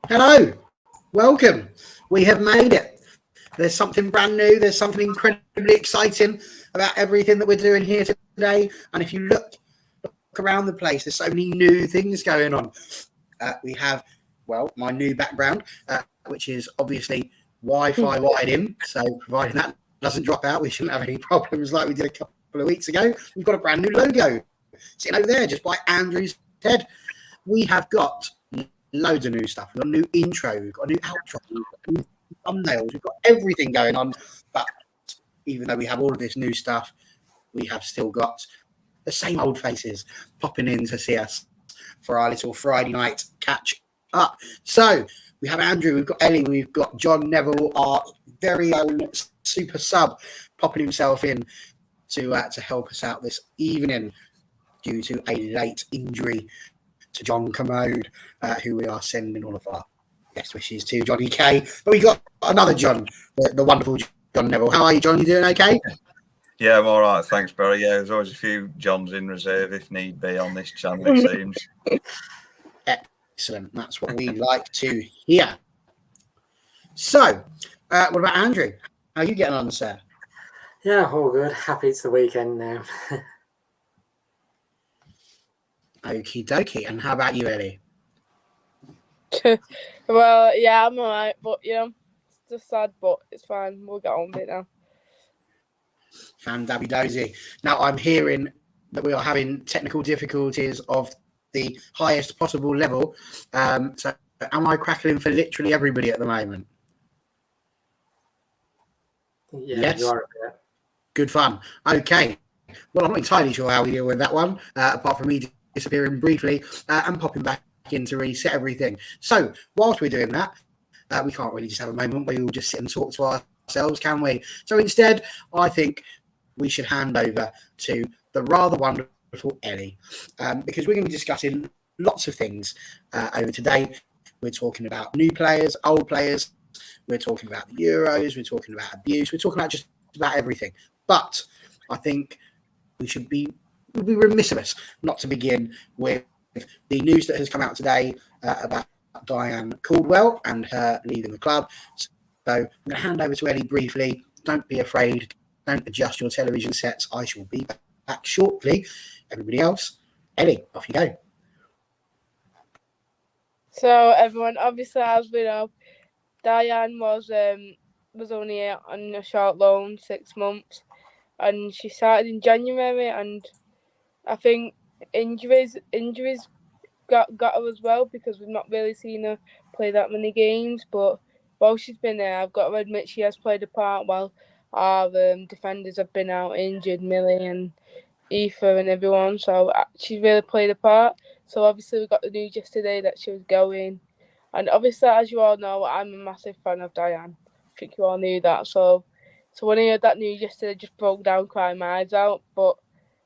Hello, welcome. We have made it. There's something brand new. There's something incredibly exciting about everything that we're doing here today. And if you look around the place, there's so many new things going on. We have, my new background, which is obviously Wi-Fi wired in. So providing that doesn't drop out, we shouldn't have any problems like we did a couple of weeks ago. We've got a brand new logo sitting over there just by Andrew's head. We have got loads of new stuff. We've got a new intro, we've got a new outro, we've got new thumbnails, we've got everything going on. But even though we have all of this new stuff, we have still got the same old faces popping in to see us for our little Friday night catch up. So we have Andrew, we've got Ellie, we've got John Neville, our very own super sub, popping himself in to help us out this evening due to a late injury to John Commode, who we are sending all of our best wishes to, Johnny K. But we got another John, the wonderful John Neville. How are you, John? You doing okay? Yeah, I'm all right. Thanks, Barry. Yeah, there's always a few Johns in reserve if need be on this channel, it seems. Excellent. That's what we like to hear. So, what about Andrew? How are you getting on, sir? Yeah, all good. Happy it's the weekend now. Okie dokie. And how about you, Ellie? Well, yeah, I'm alright, but it's just sad, but it's fine. We'll get on with it now. Fan dabby dozy. Now, I'm hearing that we are having technical difficulties of the highest possible level. So, am I crackling for literally everybody at the moment? Yeah, yes. You are. Yeah. Good fun. Okay. Well, I'm not entirely sure how we deal with that one, apart from me disappearing briefly and popping back in to reset everything. So, whilst we're doing that, we can't really just have a moment where we'll just sit and talk to ourselves, can we? So instead, I think we should hand over to the rather wonderful Ellie, because we're going to be discussing lots of things over today. We're talking about new players, old players. We're talking about the Euros. We're talking about abuse. We're talking about just about everything. But I think we'd be remiss of us not to begin with the news that has come out today about Diane Caldwell and her leaving the club. So I'm going to hand over to Ellie briefly. Don't be afraid. Don't adjust your television sets. I shall be back shortly. Everybody else, Ellie, off you go. So everyone, obviously, as we know, Diane was only on a short loan, 6 months, and she started in January, and I think injuries got her as well, because we've not really seen her play that many games. But while she's been there, I've got to admit she has played a part while our defenders have been out injured, Millie and Aoife and everyone. So she's really played a part. So obviously we got the news yesterday that she was going. And obviously, as you all know, I'm a massive fan of Diane. I think you all knew that. So when I heard that news yesterday, I just broke down, crying my eyes out. But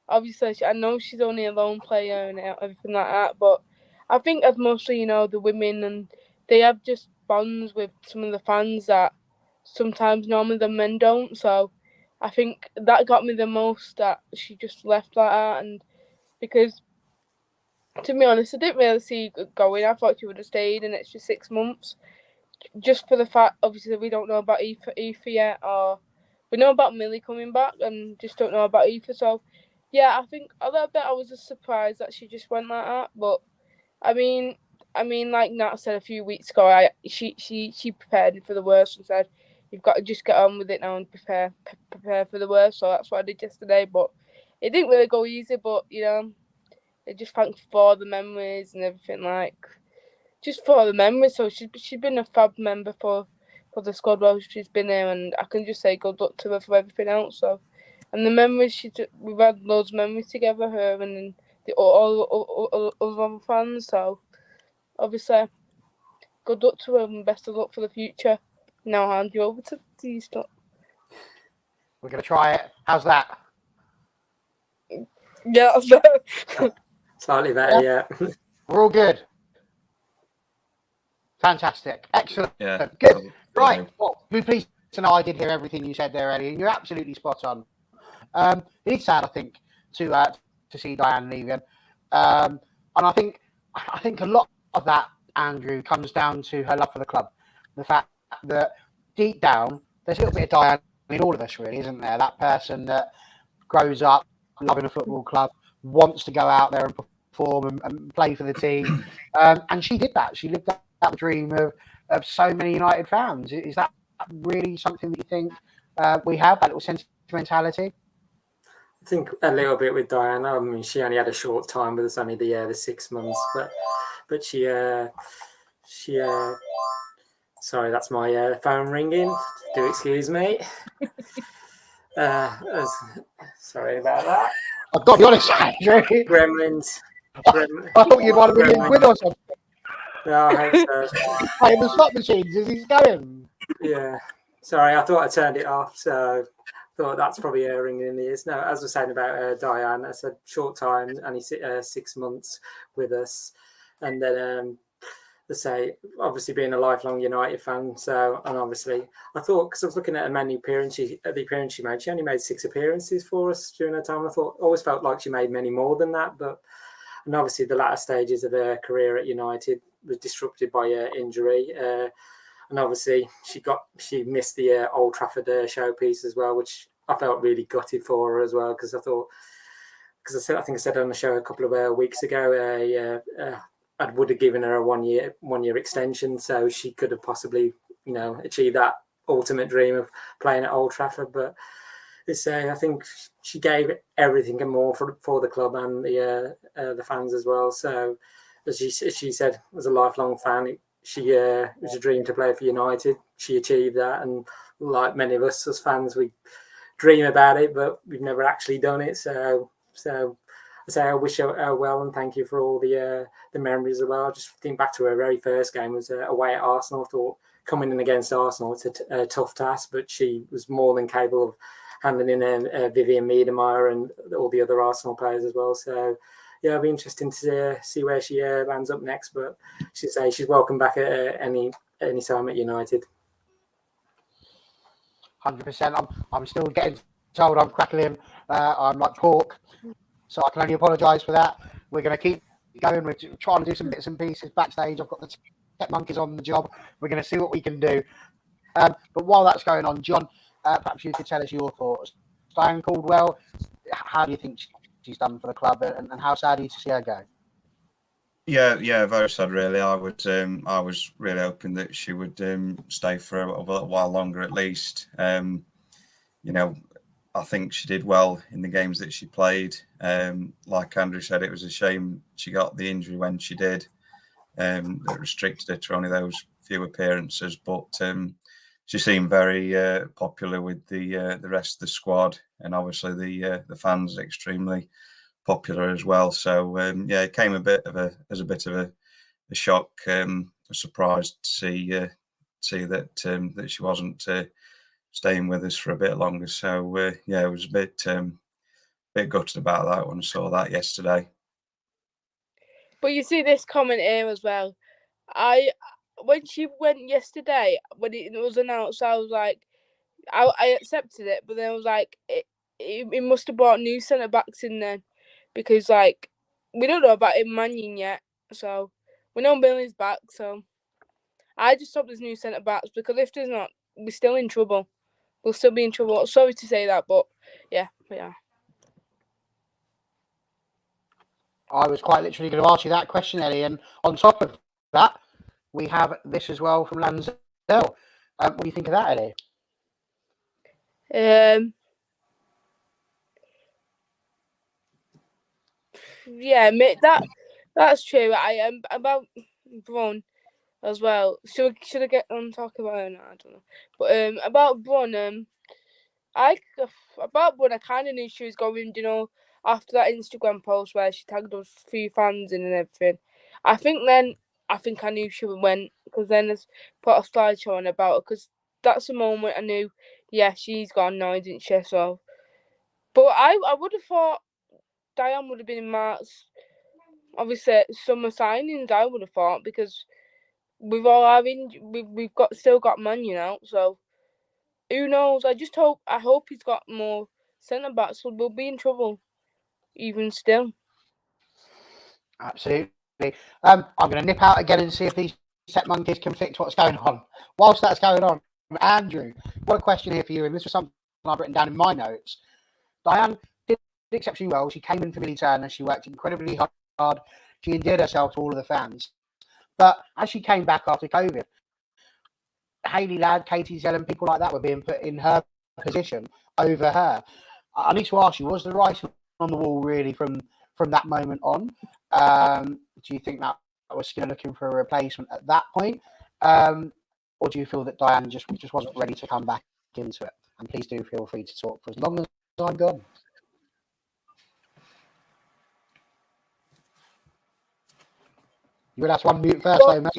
obviously, I know she's only a lone player and everything like that. But I think as mostly, the women, and they have just bonds with some of the fans that sometimes normally the men don't. So I think that got me the most, that she just left like that. And because, to be honest, I didn't really see it going. I thought she would have stayed an extra 6 months. Just for the fact, obviously, we don't know about Aoife yet, or we know about Millie coming back and just don't know about Aoife. So, yeah, I think a little bit I was just surprised that she just went like that. But, I mean, like Nat said a few weeks ago, she prepared for the worst and said, you've got to just get on with it now and prepare for the worst. So that's what I did yesterday. But it didn't really go easy, but, I just thank for the memories and everything, just for the memories. So she's been a fab member for the squad while she's been there, and I can just say good luck to her for everything else. So, and the memories, we've had loads of memories together, her and all other fans. So obviously, good luck to her and best of luck for the future. Now I'll hand you over to you. We're going to try it. How's that? Yeah. Slightly better, yeah. We're all good. Fantastic. Excellent. Yeah. Good. Right. Well, we're pleased to know I did hear everything you said there, Ellie, and you're absolutely spot on. It is sad, I think, to see Diane leaving. And I think a lot of that Andrew, comes down to her love for the club. The fact that deep down, there's a little bit of Diane in all of us, really, isn't there? That person that grows up loving a football club, wants to go out there and perform and play for the team. And she did that. She lived out the dream of so many United fans. Is that really something that you think we have, that little sentimentality? I think a little bit with Diane. I mean, she only had a short time with us, only the 6 months, but she sorry, that's my phone ringing. Do excuse me. Sorry about that. I've got to be honest, Andrew. Gremlins. I thought you'd want a million quid or something. No, I hope so. Playing the slot machines as he's going. Yeah. Sorry, I thought I turned it off, so I thought that's probably her ringing in the ears. No, as I was saying about Diane, I said short time, only 6 months with us. And then, to say, obviously being a lifelong United fan, so, and obviously, I thought, because I was looking at the appearance she made, she only made 6 appearances for us during her time. I thought, always felt like she made many more than that, and obviously the latter stages of her career at United was disrupted by injury. And obviously she missed the Old Trafford showpiece as well, which I felt really gutted for her as well, because I think I said on the show a couple of weeks ago, I would have given her a one year extension, so she could have possibly, achieved that ultimate dream of playing at Old Trafford. But I think she gave everything and more for the club and the fans as well. So as she said, as a lifelong fan, it was a dream to play for United. She achieved that, and like many of us as fans, we dream about it, but we've never actually done it. So I say I wish her well, and thank you for all the memories as well. Just think back to her very first game was away at Arsenal. I thought coming in against Arsenal, it's a tough task, but she was more than capable of handing in Vivian Miedemar and all the other Arsenal players as well. So yeah, it'll be interesting to see where she lands up next. But she's welcome back at any time at United. 100%. I'm still getting told I'm crackling. I'm like pork, so I can only apologise for that. We're going to keep going. We're trying to do some bits and pieces backstage. I've got the tech monkeys on the job. We're going to see what we can do. But while that's going on, John, perhaps you could tell us your thoughts. Diane Caldwell, how do you think she's done for the club, and how sad are you to see her go? Yeah, very sad, really. I was really hoping that she would stay for a little while longer, at least. I think she did well in the games that she played. Like Andrew said, it was a shame she got the injury when she did. That restricted her to only those few appearances, but she seemed very popular with the rest of the squad, and obviously the fans are extremely popular as well. So it came as a bit of a shock, a surprise to see that she wasn't staying with us for a bit longer. So it was a bit gutted about that when I saw that yesterday. But you see this comment here as well. When she went yesterday, when it was announced, I was like, I accepted it, but then I was like, it must have brought new centre backs in then, because like we don't know about Mannion yet, so we know Billy's back. So I just hope there's new centre backs, because if there's not, we're still in trouble. We'll still be in trouble. Sorry to say that, but yeah. I was quite literally going to ask you that question, Ellie. And on top of that, we have this as well from Lansdale. What do you think of that, Ellie? Yeah, that's true. I am about Bruun as well. Should I get on talk about her? No, I don't know. But about Bruun, I kind of knew she was going. After that Instagram post where she tagged us 3 fans in and everything. I think I knew she went, because then it's put a slideshow on about her, because that's the moment I knew. Yeah, she's gone now, didn't she? So, but I would have thought Diane would have been in March. Obviously, summer signings, I would have thought, because we've still got money out, so who knows? I hope he's got more centre backs, so we'll be in trouble even still. Absolutely. I'm going to nip out again and see if these tech monkeys can fix what's going on. Whilst that's going on, Andrew, what a question here for you, and this was something I've written down in my notes. Diane did exceptionally well. She came in for Millie Turner. She worked incredibly hard. She endeared herself to all of the fans. But as she came back after COVID, Hayley Ladd, Katie Zellum, people like that were being put in her position over her. I need to ask you, was the writing on the wall really from that moment on? Do you think that was Signe looking for a replacement at that point? Or do you feel that Diane just wasn't ready to come back into it? And please do feel free to talk for as long as I'm gone. You will have to unmute first, though, mate.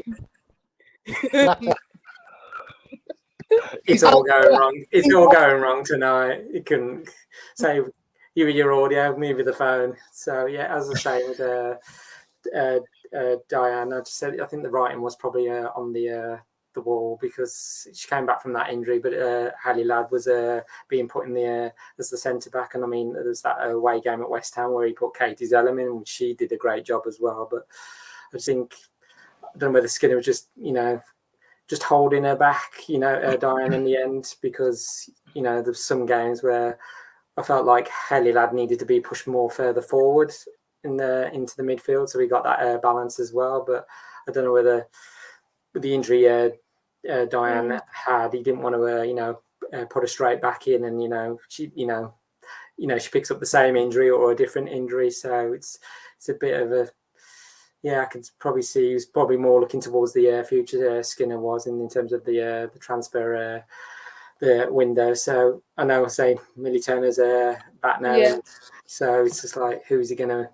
It's all going wrong. It's all going wrong tonight. You can say you with your audio, me with the phone. So yeah, as I say with Diane, I just said I think the writing was probably on the wall because she came back from that injury, but Hayley Ladd was being put in the as the centre back, and I mean there's that away game at West Ham where he put Katie Zellum in, which she did a great job as well. But I think I don't know whether Signe was just holding her back, Diane in the end, because there's some games where I felt like Hayley Ladd needed to be pushed more further forward into the midfield, so we got that balance as well. But I don't know whether with the injury Diane had, he didn't want to put her straight back in, and she picks up the same injury or a different injury, so it's a bit of a. Yeah, I could probably see he was probably more looking towards the future. Signe was in terms of the transfer the window. So I know I say Millie Turner's back now, so it's just like who's he going to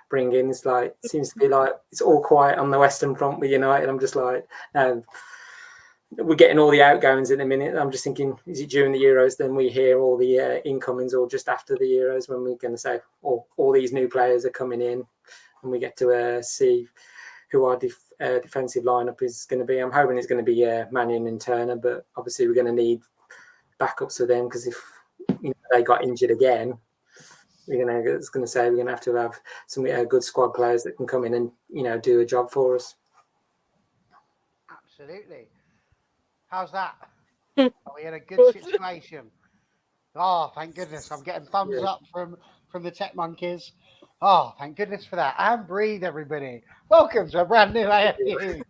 bring in? It's like seems to be like it's all quiet on the Western Front with United. I'm just like, we're getting all the outgoings in a minute. I'm just thinking, is it during the Euros? Then we hear all the incomings, or just after the Euros when we're going to say, all these new players are coming in. And we get to see who our defensive lineup is going to be. I'm hoping it's going to be Mannion and Turner, but obviously we're going to need backups for them because if they got injured again, we're going to have some good squad players that can come in and do a job for us. Absolutely. How's that? Are we in a good situation? Oh, thank goodness! I'm getting thumbs up from the tech monkeys. Oh, thank goodness for that. And breathe, everybody. Welcome to a brand new AFU.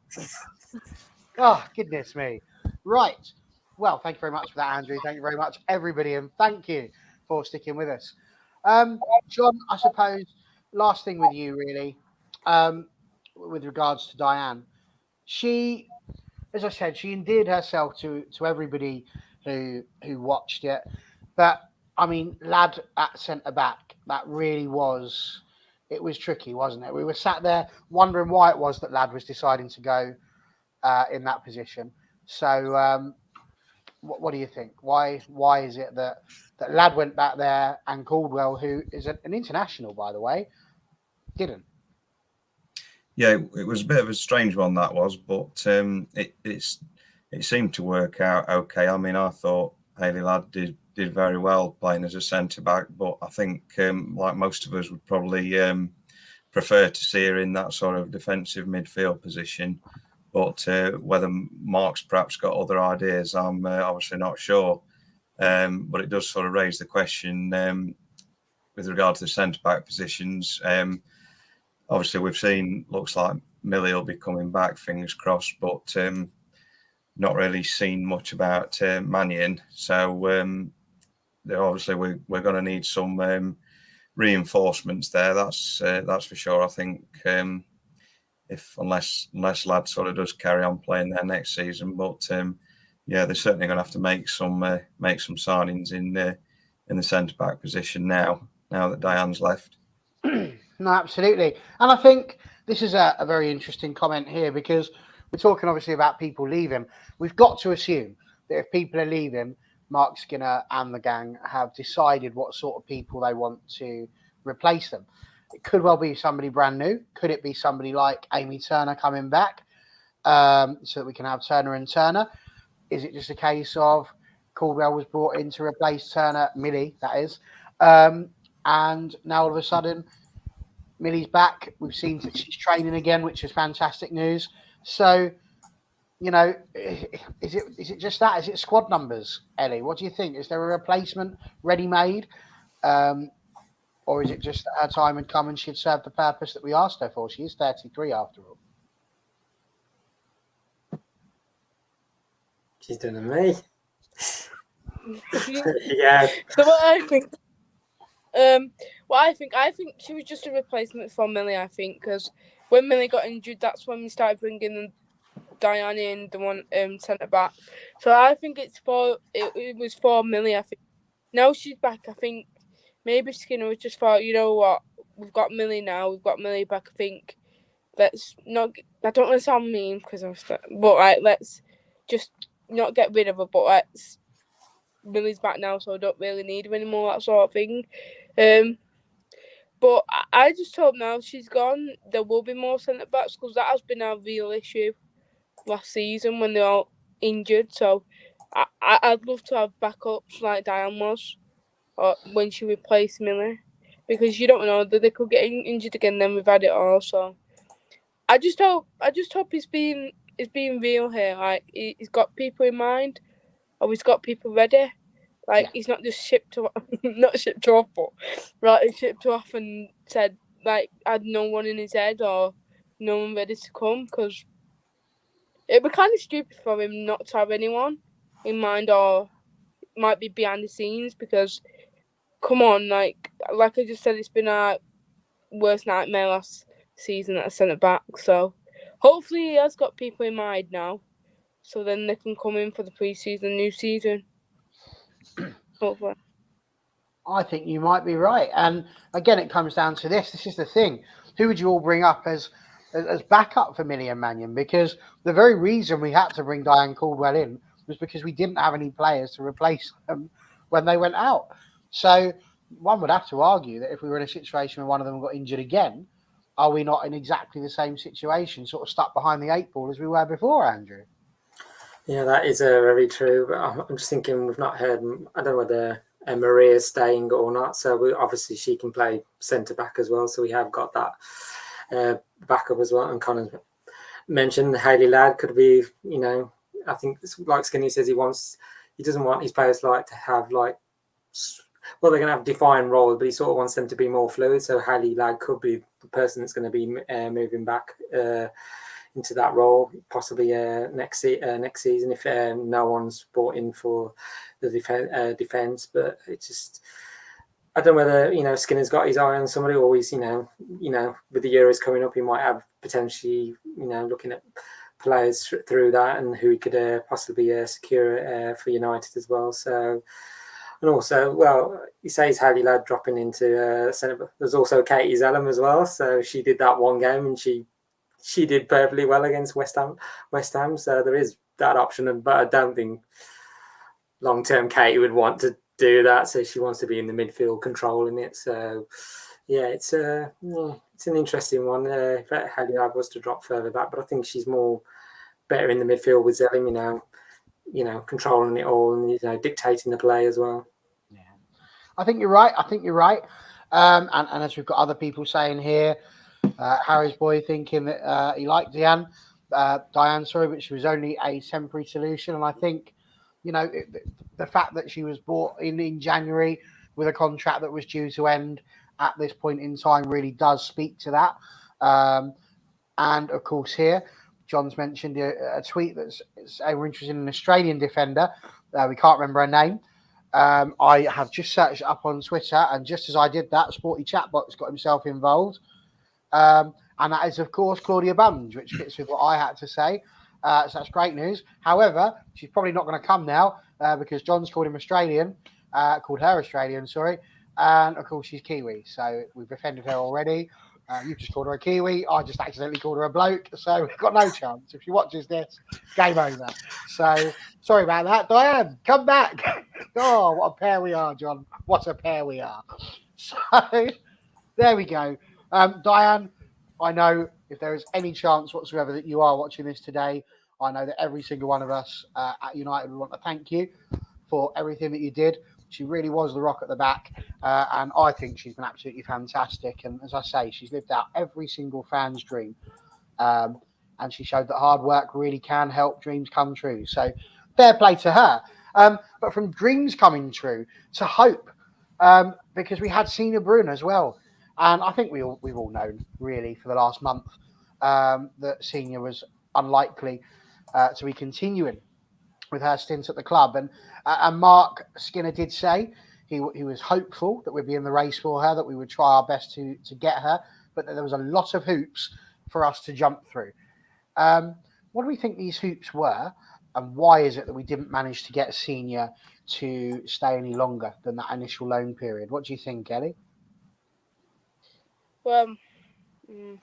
Oh, goodness me. Right. Well, thank you very much for that, Andrew. Thank you very much, everybody. And thank you for sticking with us. John, I suppose, last thing with you, really, with regards to Diane. She, as I said, she endeared herself to everybody who watched it. But, I mean, Ladd at centre-back, that really was, it was tricky, wasn't it? We were sat there wondering why it was that Ladd was deciding to go in that position. So what do you think? Why is it that Ladd went back there and Caldwell, who is an international, by the way, didn't? Yeah, it was a bit of a strange one, that was, but it seemed to work out okay. I mean, I thought Hayley Ladd did very well playing as a centre-back, but I think, like most of us, would probably prefer to see her in that sort of defensive midfield position. But whether Mark's perhaps got other ideas, I'm obviously not sure. But it does sort of raise the question with regard to the centre-back positions. Obviously, we've seen, looks like Millie will be coming back, fingers crossed, but not really seen much about Mannion. So obviously we're going to need some reinforcements there. That's for sure. I think unless Ladd sort of does carry on playing there next season, but they're certainly going to have to make some signings in the centre back position now that Diane's left. No, absolutely. And I think this is a very interesting comment here because we're talking obviously about people leaving. We've got to assume that if people are leaving, Mark Skinner and the gang have decided what sort of people they want to replace them. It could well be somebody brand new. Could it be somebody like Amy Turner coming back so that we can have Turner and Turner? Is it just a case of Caldwell was brought in to replace Turner, Millie, that is, and now all of a sudden Millie's back. We've seen that she's training again, which is fantastic news. So, you know, is it just that? Is it squad numbers, Ellie? What do you think? Is there a replacement ready-made? Or is it just that her time had come and she'd served the purpose that we asked her for? She is 33 after all. She's done to me. Yeah. So what I think she was just a replacement for Millie. I think because when Millie got injured, that's when we started bringing Diane in, the one centre back. So I think it was for Millie. I think now she's back. I think maybe Skinner was just thought, you know what, we've got Millie now. We've got Millie back. I think let's not. I don't want to sound mean because let's just not get rid of her. But Millie's back now, so I don't really need her anymore. That sort of thing. But I just hope now she's gone, there will be more centre backs because that has been our real issue last season when they're all injured. So I'd love to have backups like Diane was, or when she replaced Millie, because you don't know that they could get injured again. Then we've had it all. So I just hope he's being real here. Like he's got people in mind, or he's got people ready. Like he's not just not shipped off, but he's shipped off and said like had no one in his head or no one ready to come, because it'd be kind of stupid for him not to have anyone in mind, or it might be behind the scenes, because come on, like I just said, it's been our worst nightmare last season at a centre back. So hopefully he has got people in mind now, so then they can come in for the pre-season, new season. Hopefully. I think you might be right. And again, it comes down to this. This is the thing. Who would you all bring up as backup for Millie and Mannion? Because the very reason we had to bring Diane Caldwell in was because we didn't have any players to replace them when they went out. So one would have to argue that if we were in a situation where one of them got injured again, are we not in exactly the same situation, sort of stuck behind the 8 ball as we were before, Andrew? Yeah, that is very true. But I'm just thinking, we've not heard, I don't know whether Maria's staying or not. So obviously she can play centre back as well. So we have got that backup as well. And Connor mentioned Hayley Ladd could be, you know, I think like Skinny says, he doesn't want his players like to have like, well, they're going to have defined roles, but he sort of wants them to be more fluid. So Hayley Ladd could be the person that's going to be moving back into that role, possibly next season if no one's brought in for the defence. But it's just, I don't know whether, you know, Skinner's got his eye on somebody, or he's, you know, with the Euros coming up, he might have potentially, you know, looking at players through that and who he could possibly secure for United as well. So, and also, well, he says Hayley Ladd dropping into centre. There's also Katie Zellum as well. So she did that one game and she did perfectly well against West Ham. So there is that option, but I don't think long-term Katie would want to do that. So she wants to be in the midfield controlling it. So yeah, it's an interesting one. If Hayley Ladd was to drop further back, but I think she's more better in the midfield with Zellum, you know, controlling it all and, you know, dictating the play as well. Yeah, I think you're right. And as we've got other people saying here, Harry's boy thinking that he liked Diane, but she was only a temporary solution. And I think, you know, the fact that she was brought in January with a contract that was due to end at this point in time really does speak to that. And of course, here, John's mentioned a tweet that's we're interested in an Australian defender. We can't remember her name. I have just searched it up on Twitter, and just as I did that, Sporty Chatbot's got himself involved. And that is, of course, Claudia Bunge, which fits with what I had to say. So that's great news. However, she's probably not going to come now because John's called her Australian, sorry. And, of course, she's Kiwi. So we've offended her already. You've just called her a Kiwi. I just accidentally called her a bloke. So we've got no chance. If she watches this, game over. So sorry about that. Diane, come back. Oh, what a pair we are, John. What a pair we are. So there we go. Diane, I know if there is any chance whatsoever that you are watching this today, I know that every single one of us at United would want to thank you for everything that you did She really was the rock at the back, and I think she's been absolutely fantastic. And as I say, she's lived out every single fan's dream, and she showed that hard work really can help dreams come true. So fair play to her. But from dreams coming true to hope, because we had Signe Bruun as well, and I think we've all known really for the last month that Signe was unlikely to be continuing with her stint at the club. And Mark Skinner did say he was hopeful that we'd be in the race for her, that we would try our best to get her, but that there was a lot of hoops for us to jump through. What do we think these hoops were, and why is it that we didn't manage to get Signe to stay any longer than that initial loan period? What do you think, Ellie? Well, it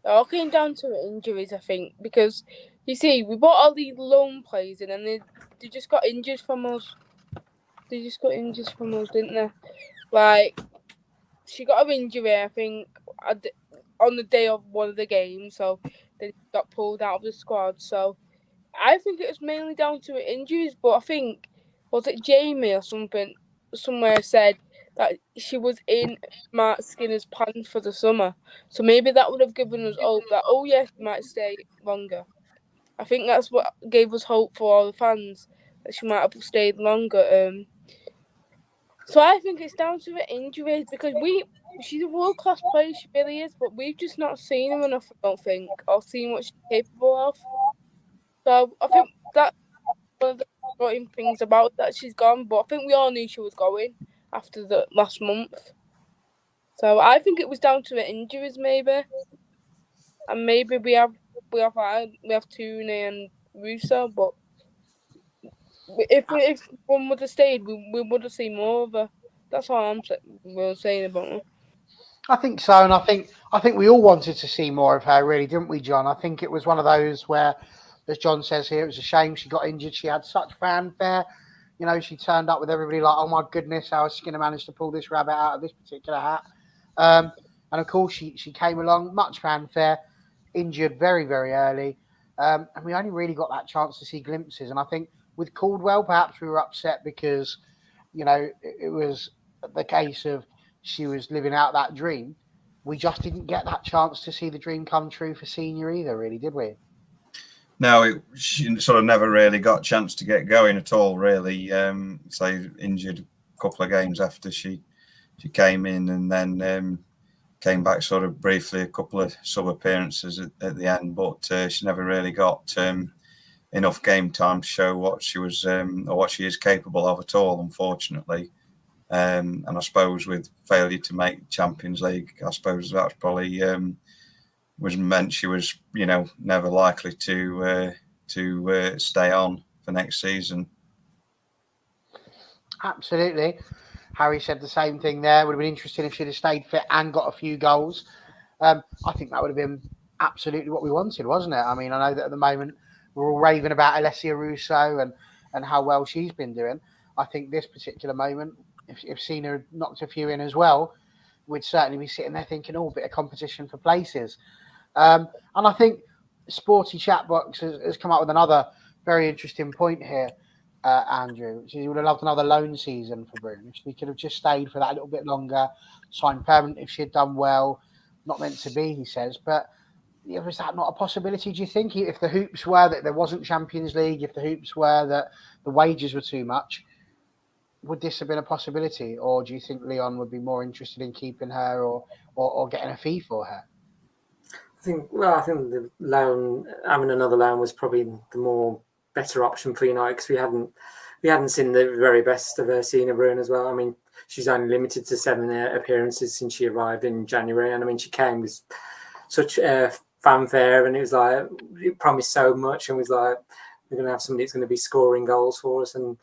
all came down to injuries, I think, because you see, we bought all these loan players in, and they just got injured from us. Didn't they? Like, she got an injury, I think, on the day of one of the games, so they got pulled out of the squad. So I think it was mainly down to injuries, but I think, was it Jamie or something, somewhere said that she was in Mark Skinner's plan for the summer. So maybe that would have given us hope that, oh yes, she might stay longer. I think that's what gave us hope for all the fans, that she might have stayed longer. So I think it's down to the injuries, because she's a world-class player, she really is, but we've just not seen her enough, I don't think, or seen what she's capable of. So I think that's one of the frustrating things about that she's gone, but I think we all knew she was going after the last month. So I think it was down to the injuries, maybe, and maybe we have Tooney and Russo, but if one would have stayed, we would have seen more of her. That's all I'm saying about her. I think so, and I think we all wanted to see more of her, really, didn't we, John? I think it was one of those where, as John says here, it was a shame she got injured. She had such fanfare. You know, she turned up with everybody like, oh my goodness, how has Skinner managed to pull this rabbit out of this particular hat? And of course, she came along, much fanfare, injured very, very early. And we only really got that chance to see glimpses. And I think with Caldwell, perhaps we were upset because, you know, it was the case of she was living out that dream. We just didn't get that chance to see the dream come true for Signe either, really, did we? No, she sort of never really got a chance to get going at all, really. So injured a couple of games after she came in, and then came back sort of briefly, a couple of sub appearances at the end, but she never really got enough game time to show what she was or what she is capable of at all, unfortunately. And I suppose with failure to make Champions League, I suppose that's probably was meant she was, you know, never likely to stay on for next season. Absolutely. Harry said the same thing there. Would have been interesting if she'd have stayed fit and got a few goals. I think that would have been absolutely what we wanted, wasn't it? I mean, I know that at the moment we're all raving about Alessia Russo and how well she's been doing. I think this particular moment, if Signe had knocked a few in as well, we'd certainly be sitting there thinking, oh, a bit of competition for places. And I think Sporty Chatbox has come up with another very interesting point here, Andrew. He would have loved another loan season for Bruun. If she could have just stayed for that a little bit longer, signed permanent if she had done well. Not meant to be, he says. But was that not a possibility, do you think? If the hoops were that there wasn't Champions League, if the hoops were that the wages were too much, would this have been a possibility? Or do you think Leon would be more interested in keeping her or getting a fee for her? I think the loan, having another loan, was probably the more better option for United, because we hadn't seen the very best of Signe Bruun as well. I mean, she's only limited to 7 appearances since she arrived in January, and I mean, she came with such fanfare, and it was like, it promised so much, and was like, we're going to have somebody that's going to be scoring goals for us. And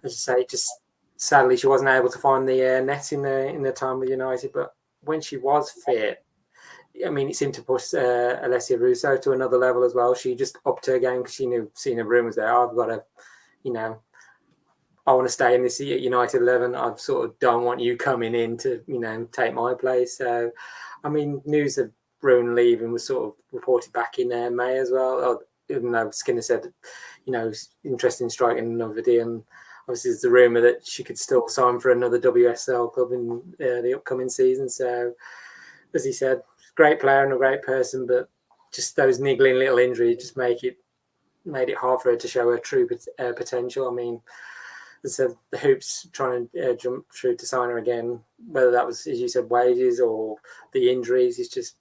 as I say, just sadly she wasn't able to find the net in the time with United. But when she was fit, I mean, it seemed to push Alessia Russo to another level as well. She just upped her game because she knew Signe Bruun was there. I've got to, you know, I want to stay in this United 11. I sort of don't want you coming in to, you know, take my place. So, I mean, news of Bruun leaving was sort of reported back in May as well. Even though Skinner said, you know, interested in striking another deal. And obviously there's the rumour that she could still sign for another WSL club in the upcoming season. So, as he said, great player and a great person, but just those niggling little injuries just made it hard for her to show her true potential. I mean, as I said, the Hoops trying to jump through to sign her again, whether that was, as you said, wages or the injuries, it's just,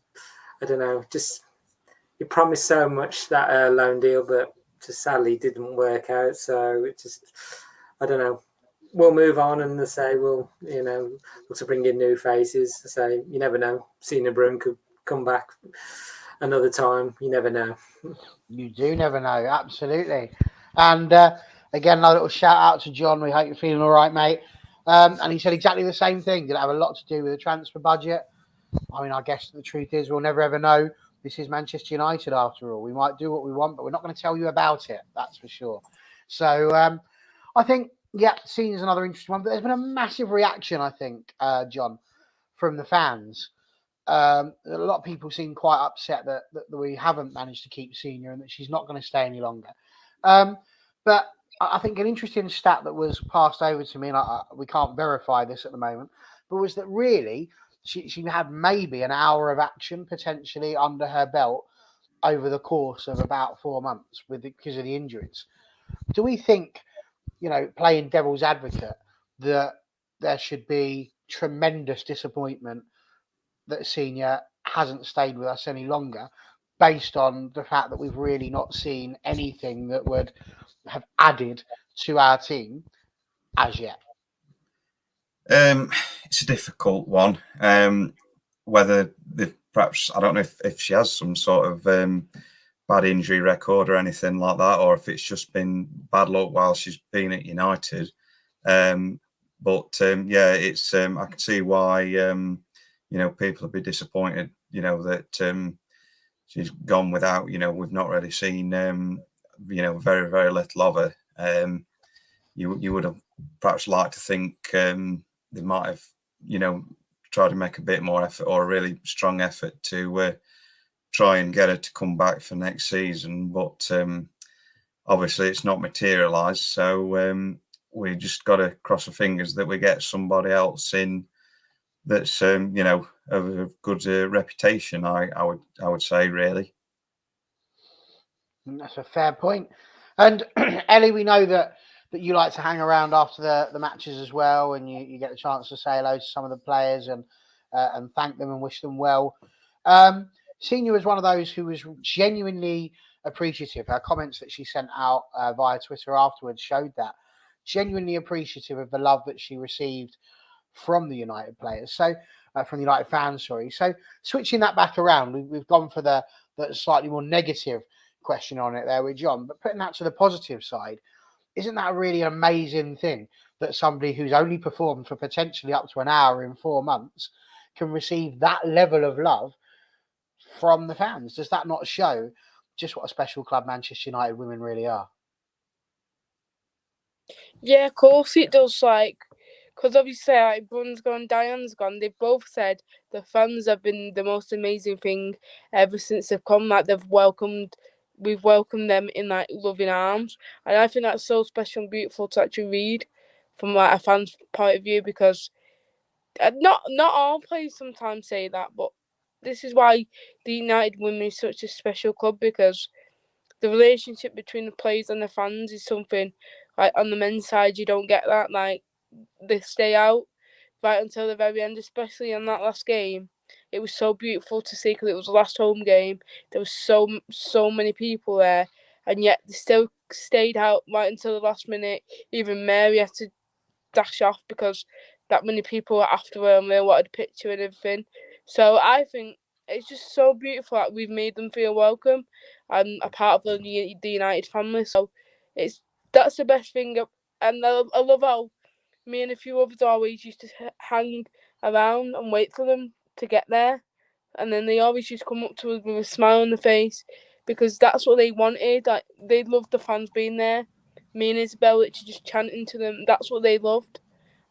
I don't know, just you promised so much that loan deal, but just sadly didn't work out. So it just, I don't know. We'll move on and say we'll look to bring in new faces. Say you never know. Signe Bruun could come back another time. You never know. You do never know, absolutely. And again, a little shout out to John. We hope you're feeling all right, mate. And he said exactly the same thing. Did it have a lot to do with the transfer budget? I mean, I guess the truth is we'll never ever know. This is Manchester United after all. We might do what we want, but we're not going to tell you about it. That's for sure. So I think, yeah, Signe is another interesting one. But there's been a massive reaction, I think, John, from the fans. A lot of people seem quite upset that we haven't managed to keep Signe and that she's not going to stay any longer. But I think an interesting stat that was passed over to me, and we can't verify this at the moment, but was that really she had maybe an hour of action potentially under her belt over the course of about 4 months because of the injuries. Do we think, playing devil's advocate, that there should be tremendous disappointment that Signe hasn't stayed with us any longer, based on the fact that we've really not seen anything that would have added to our team as yet? It's a difficult one. Whether perhaps, I don't know if she has some sort of bad injury record or anything like that, or if it's just been bad luck while she's been at United. But it's I can see why people would be disappointed. That she's gone without. We've not really seen very, very little of her. You would have perhaps liked to think they might have tried to make a bit more effort, or a really strong effort to try and get her to come back for next season. But obviously it's not materialised. So we just got to cross our fingers that we get somebody else in that's of a good reputation. I would say, really. That's a fair point. And Ellie, we know that you like to hang around after the matches as well, and you get the chance to say hello to some of the players and thank them and wish them well. Signe was one of those who was genuinely appreciative. Her comments that she sent out via Twitter afterwards showed that. Genuinely appreciative of the love that she received from the United players. So from the United fans, sorry. So switching that back around, we've gone for the slightly more negative question on it there with John, but putting that to the positive side, isn't that a really amazing thing that somebody who's only performed for potentially up to an hour in 4 months can receive that level of love from the fans? Does that not show just what a special club Manchester United women really are? Yeah, of course it does. Because obviously, Brun's gone, Diane's gone. They've both said the fans have been the most amazing thing ever since they've come. We've welcomed them in loving arms, and I think that's so special and beautiful to actually read from a fan's point of view, because not all players sometimes say that, but this is why the United Women is such a special club, because the relationship between the players and the fans is something on the men's side you don't get that. They stay out right until the very end, especially in that last game. It was so beautiful to see, because it was the last home game. There was so many people there, and yet they still stayed out right until the last minute. Even Mary had to dash off because that many people were after her and they wanted a picture and everything. So I think it's just so beautiful that we've made them feel welcome and a part of the United family. So that's the best thing. And I love how me and a few others always used to hang around and wait for them to get there, and then they always used to come up to us with a smile on the face, because that's what they wanted. They loved the fans being there. Me and Isabel literally just chanting to them. That's what they loved,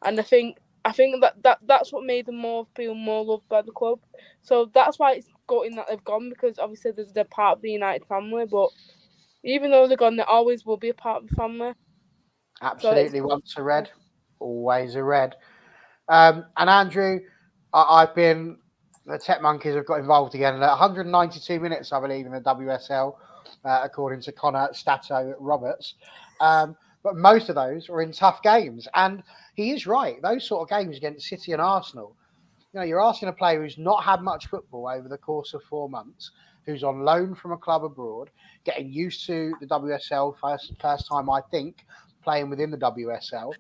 and I think that's what made them feel more loved by the club. So that's why it's gutting that they've gone, because obviously they're part of the United family. But even though they're gone, they always will be a part of the family. Absolutely. Once a red, always a red. And Andrew, I've been, the Tech Monkeys have got involved again. 192 minutes, I believe, in the WSL, according to Connor Stato Roberts. But most of those were in tough games. And he is right. Those sort of games against City and Arsenal, you're asking a player who's not had much football over the course of 4 months, who's on loan from a club abroad, getting used to the WSL first time, I think, playing within the WSL.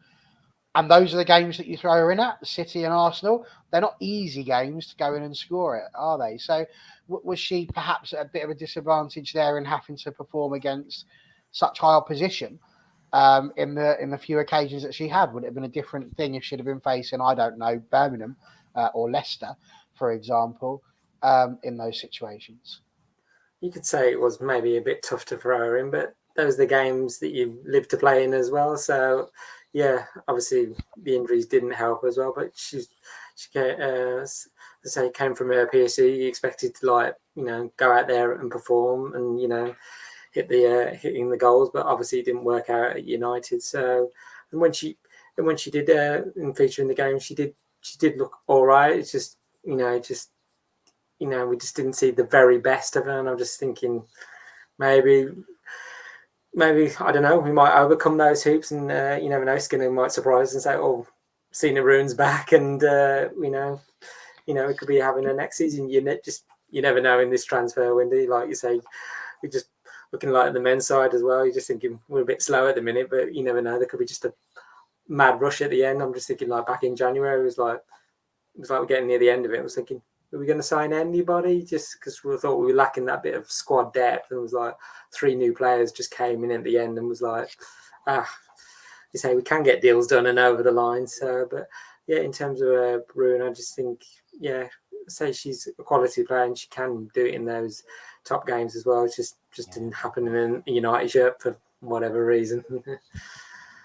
And those are the games that you throw her in at, City and Arsenal. They're not easy games to go in and score it, are they? So was she perhaps at a bit of a disadvantage there in having to perform against such high opposition in the few occasions that she had? Would it have been a different thing if she'd have been facing, I don't know, Birmingham or Leicester, for example, in those situations? You could say it was maybe a bit tough to throw her in, but those are the games that you live to play in as well. So, yeah, obviously the injuries didn't help as well, but she came from her PSC. You expected to go out there and perform and hitting the goals, but obviously it didn't work out at United. So, and when she did feature in the game, she did look all right. It's just we just didn't see the very best of her, and I'm just thinking maybe I don't know, we might overcome those hoops, and you never know, Skinner might surprise and say, "Oh, Signe Rune's back," and we could be having her next season. You never know in this transfer window. Like you say, we're just looking like the men's side as well. You're just thinking we're a bit slow at the minute, but you never know. There could be just a mad rush at the end. I'm just thinking like back in January, it was like we're getting near the end of it. I was thinking, are we going to sign anybody? Just because we thought we were lacking that bit of squad depth, and it was like 3 new players just came in at the end and was like, you say we can get deals done and over the line. So, but yeah, in terms of Bruun, I just think, say she's a quality player and she can do it in those top games as well. It just didn't happen in a United shirt for whatever reason.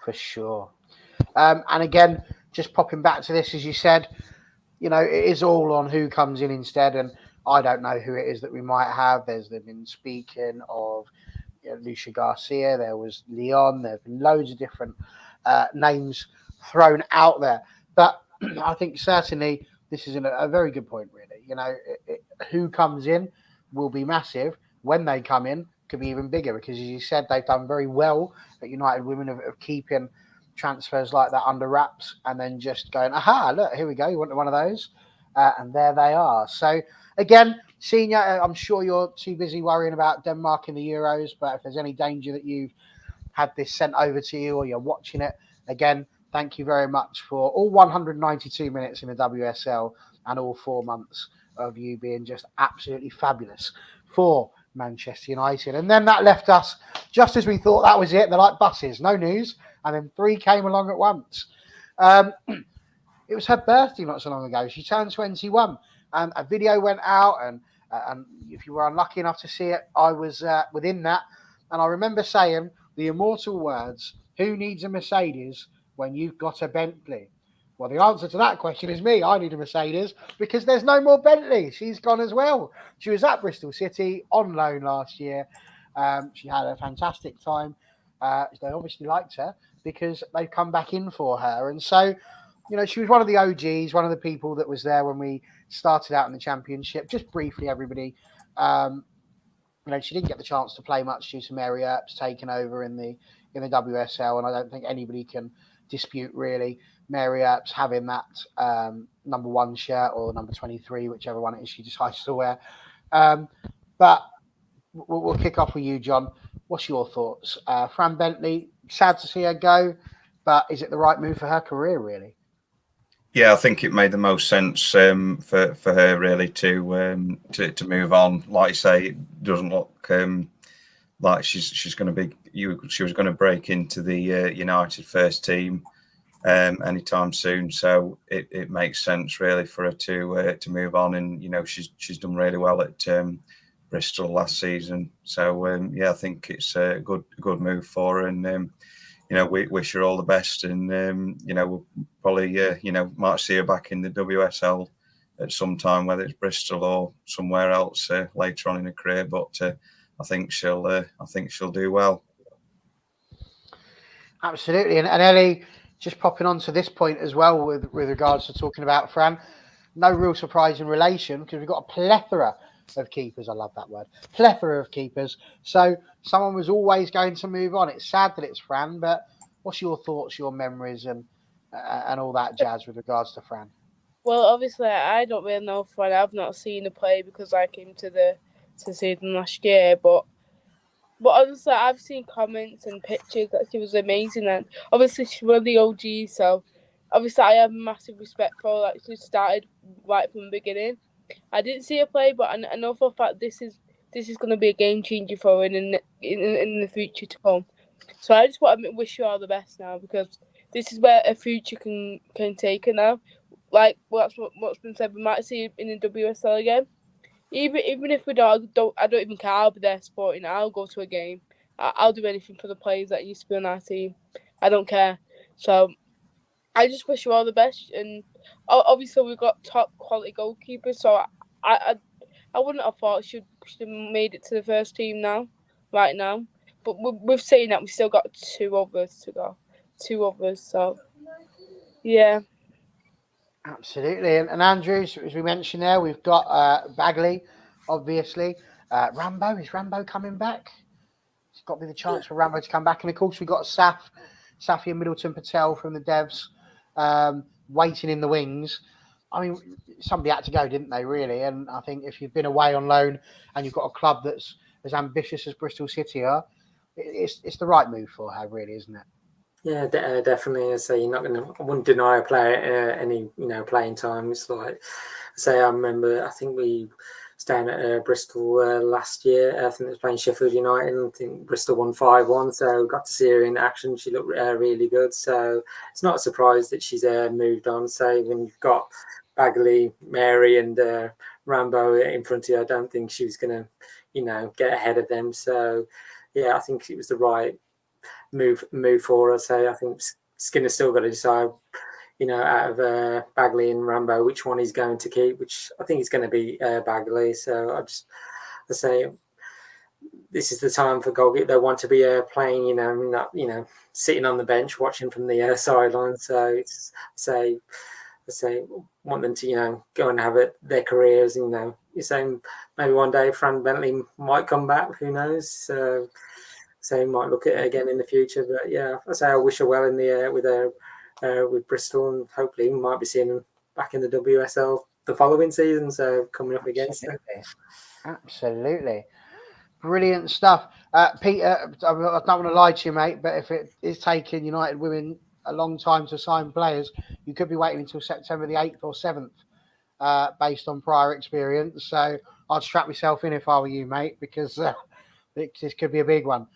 For sure. And again, just popping back to this, as you said, it is all on who comes in instead. And I don't know who it is that we might have. There's been speaking of Lucia Garcia. There was Leon. There have been loads of different names thrown out there. But I think certainly this is a very good point, really. Who comes in will be massive. When they come in, could be even bigger, because, as you said, they've done very well at United Women of keeping transfers like that under wraps and then just going, aha, look, here we go, you want one of those, and there they are. So again, Signe, I'm sure you're too busy worrying about Denmark in the Euros, but if there's any danger that you've had this sent over to you or you're watching it, again, thank you very much for all 192 minutes in the WSL and all 4 months of you being just absolutely fabulous for Manchester United. And then that left us just as we thought that was it. They're like buses, no news. And then 3 came along at once. It was her birthday not so long ago. She turned 21, and a video went out. And if you were unlucky enough to see it, I was within that. And I remember saying the immortal words, "Who needs a Mercedes when you've got a Bentley?" Well, the answer to that question is me. I need a Mercedes because there's no more Bentley. She's gone as well. She was at Bristol City on loan last year. She had a fantastic time. They obviously liked her because they've come back in for her. And so, she was one of the OGs, one of the people that was there when we started out in the Championship. Just briefly, everybody, she didn't get the chance to play much due to Mary Earps taking over in the WSL, and I don't think anybody can dispute really Mary Earps having that number 1 shirt or number 23, whichever one it is she decides to wear. But we'll kick off with you, John. What's your thoughts? Fran Bentley, sad to see her go, but is it the right move for her career, really? Yeah, I think it made the most sense for her really to move on. Like you say, it doesn't look like she's going to be. She was going to break into the United first team anytime soon. So it makes sense really for her to move on. And she's done really well at Bristol last season. So I think it's a good move for her. And we wish her all the best, and we'll probably might see her back in the WSL at some time, whether it's Bristol or somewhere else later on in her career. But I think she'll do well. Absolutely. And Ellie, just popping on to this point as well with regards to talking about Fran, no real surprise in relation because we've got a plethora of keepers. I love that word. Plethora of keepers. So someone was always going to move on. It's sad that it's Fran, but what's your thoughts, your memories, and all that jazz with regards to Fran? Well, obviously, I don't really know Fran. I've not seen her play because I came to the season last year, but honestly, I've seen comments and pictures that she was amazing, and obviously she was the OG. So obviously, I have massive respect for her. Like she started right from the beginning. I didn't see her play, but I know for a fact this is going to be a game changer for her in the future to come. So I just want to wish you all the best now because this is where a future can take her now. Like that's what's been said. We might see her in the WSL again. Even if we don't, I don't even care. I'll be there supporting. I'll go to a game. I'll do anything for the players that used to be on our team. I don't care. So I just wish you all the best. And obviously we've got top quality goalkeepers. So I wouldn't have thought she'd have made it to the first team right now. But with saying that, we've still got 2 others to go. 2 others. So yeah. Absolutely. And Andrew, as we mentioned there, we've got Bagley, obviously. Rambo, is Rambo coming back? It's got to be the chance for Rambo to come back. And of course, we've got Safi and Middleton Patel from the Devs waiting in the wings. I mean, somebody had to go, didn't they, really? And I think if you've been away on loan and you've got a club that's as ambitious as Bristol City are, it's the right move for her, really, isn't it? Yeah, definitely. So you're not going to. I wouldn't deny a player any playing time. It's like, say, I remember. I think we was down at Bristol last year. I think they was playing Sheffield United, and I think Bristol won 5-1. So got to see her in action. She looked really good. So it's not a surprise that she's moved on. So when you've got Bagley, Mary, and Rambo in front of you, I don't think she was going to, get ahead of them. So yeah, I think it was the right move for us. So I think Skinner's still got to decide, out of Bagley and Rambo, which one he's going to keep. Which I think is going to be Bagley. So I say this is the time for goalkeeper. They want to be playing, not sitting on the bench watching from the sideline. So it's say want them to go and have their careers. You're saying maybe one day Fran Bentley might come back. Who knows? So he might look at it again in the future. But yeah, I say I wish her well in the with Bristol, and hopefully we might be seeing them back in the WSL the following season. So coming up against them. Absolutely. Brilliant stuff. Peter, I don't want to lie to you, mate, but if it is taking United Women a long time to sign players, you could be waiting until September the 8th or 7th, based on prior experience. So I'd strap myself in if I were you, mate, because this could be a big one.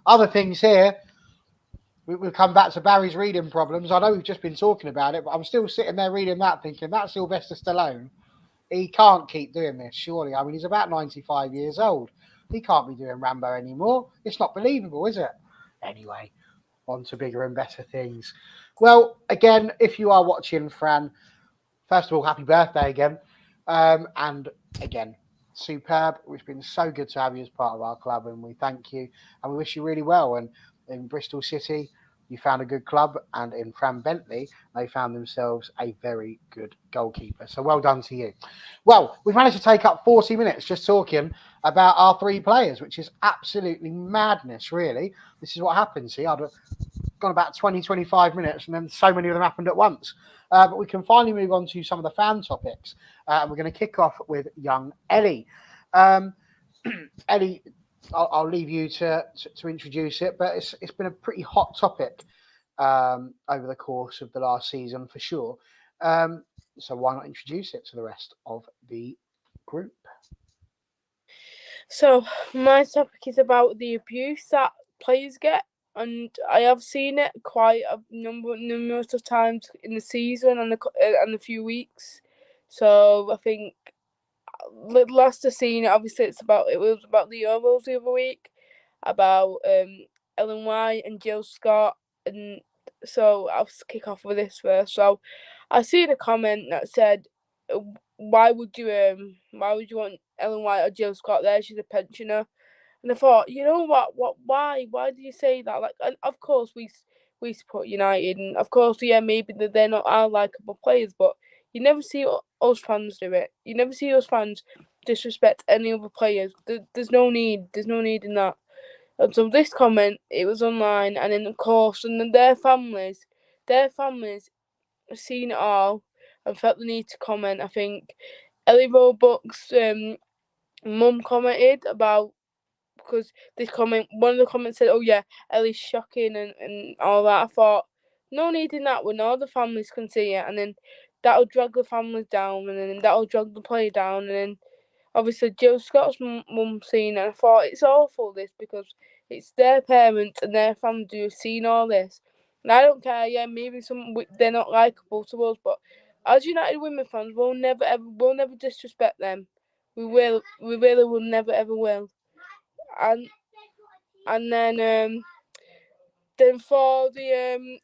Other things here, we'll come back to Barry's reading problems. I know we've just been talking about it, but I'm still sitting there reading that thinking, that's Sylvester Stallone. He can't keep doing this, surely. I mean, he's about 95 years old. He can't be doing Rambo anymore. It's not believable, is it? Anyway, on to bigger and better things. Well, again, if you are watching, Fran, first of all, happy birthday again. And again, superb. It's been so good to have you as part of our club, and we thank you and we wish you really well. And in Bristol City, you found a good club, and in Fran Bentley, they found themselves a very good goalkeeper. So well done to you. Well, we've managed to take up 40 minutes just talking about our 3 players, which is absolutely madness, really. This is what happens here. I'd have gone about 20, 25 minutes, and then so many of them happened at once. But we can finally move on to some of the fan topics. And we're going to kick off with young Ellie. Ellie, I'll leave you to introduce it, but it's been a pretty hot topic over the course of the last season for sure. So why not introduce it to the rest of the group? So my topic is about the abuse that players get, and I have seen it quite a numerous of times in the season and the few weeks. So I think last I've seen it, obviously it was about the Euros the other week, about Ellen White and Jill Scott, and so I'll kick off with this first. So I seen a comment that said, why would you want Ellen White or Jill Scott there? She's a pensioner. And I thought, you know what? Why do you say that? Like, and of course we support United, and of course, yeah, maybe they're not our likable players, but you never see us fans do it. You never see us fans disrespect any other players. There's no need. There's no need in that. And so this comment, it was online, and then of course, and then their families have seen it all and felt the need to comment. I think Ellie Roebuck's mum commented about, because one of the comments said, "Oh yeah, Ellie's shocking," and all that. I thought, no need in that when all the families can see it, and then that'll drag the families down, and then that'll drag the player down, and then obviously Jill Scott's mum seen it. And I thought it's awful this, because it's their parents and their family who have seen all this, and I don't care. Yeah, maybe they're not likable to us, but as United women fans, we'll never disrespect them. We really will never ever will. And then for the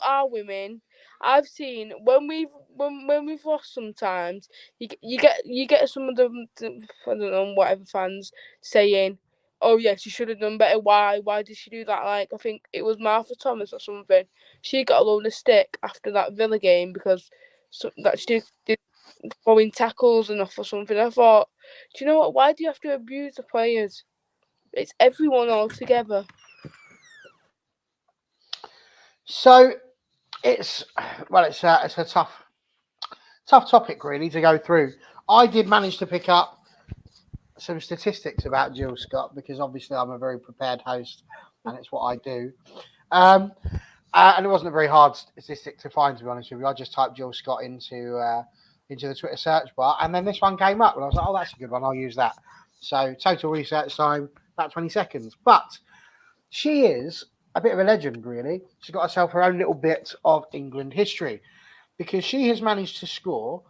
our women, I've seen when we've lost sometimes, you get some of them, I don't know, whatever fans saying, "Oh yes, she should have done better. Why did she do that?" Like, I think it was Martha Thomas or something. She got a load of stick after that Villa game because that she did throwing tackles enough or something. I thought, do you know what? Why do you have to abuse the players? It's everyone all together. So it's a tough topic really to go through. I did manage to pick up some statistics about Jill Scott because obviously I'm a very prepared host and it's what I do. And it wasn't a very hard statistic to find, to be honest with you. I just typed Jill Scott into the Twitter search bar, and then this one came up, and I was like, "Oh, that's a good one. I'll use that." So total research time about 20 seconds. But she is a bit of a legend, really. She's got herself her own little bit of England history because she has managed to score.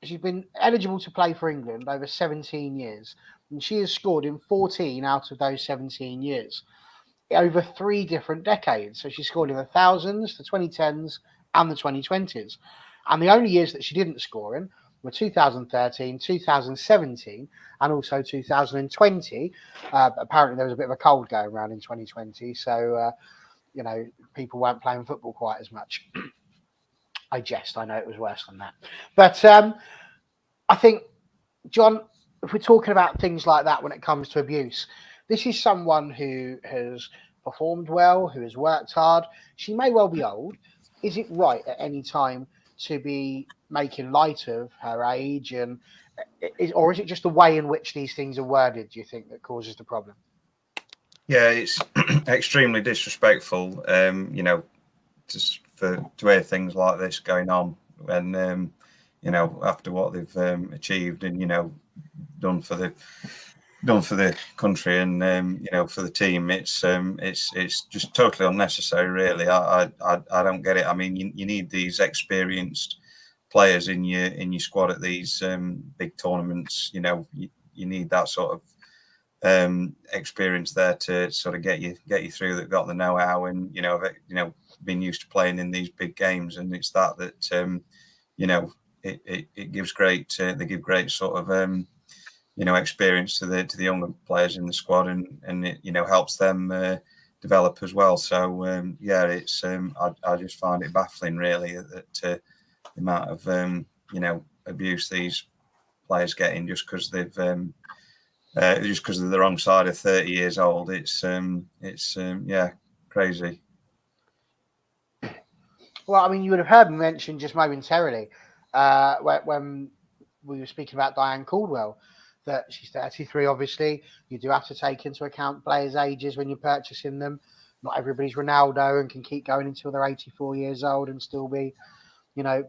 She's been eligible to play for England over 17 years, and she has scored in 14 out of those 17 years over 3 different decades. So she scored in the thousands, the 2010s, and the 2020s. And the only years that she didn't score in were 2013, 2017, and also 2020. Apparently, there was a bit of a cold going around in 2020, so people weren't playing football quite as much. I jest. I know it was worse than that, but I think, John, if we're talking about things like that when it comes to abuse, this is someone who has performed well, who has worked hard. She may well be old. Is it right at any time to be making light of her age, or is it just the way in which these things are worded, do you think, that causes the problem? Yeah, it's extremely disrespectful, just to hear things like this going on when, after what they've achieved and, done for the country and for the team, it's just totally unnecessary. Really, I don't get it. I mean, you need these experienced players in your squad at these big tournaments. You need that sort of experience there to sort of get you through. That got the know-how and been used to playing in these big games, and it's that it gives great. They give great sort of. Experience to the younger players in the squad, and it helps them develop as well. So it's I just find it baffling really that the amount of abuse these players getting just because they've just because they're the wrong side of 30 years old. It's crazy. Well, I mean, you would have heard me mention just momentarily when we were speaking about Diane Caldwell, that she's 33, obviously. You do have to take into account players' ages when you're purchasing them. Not everybody's Ronaldo and can keep going until they're 84 years old and still be,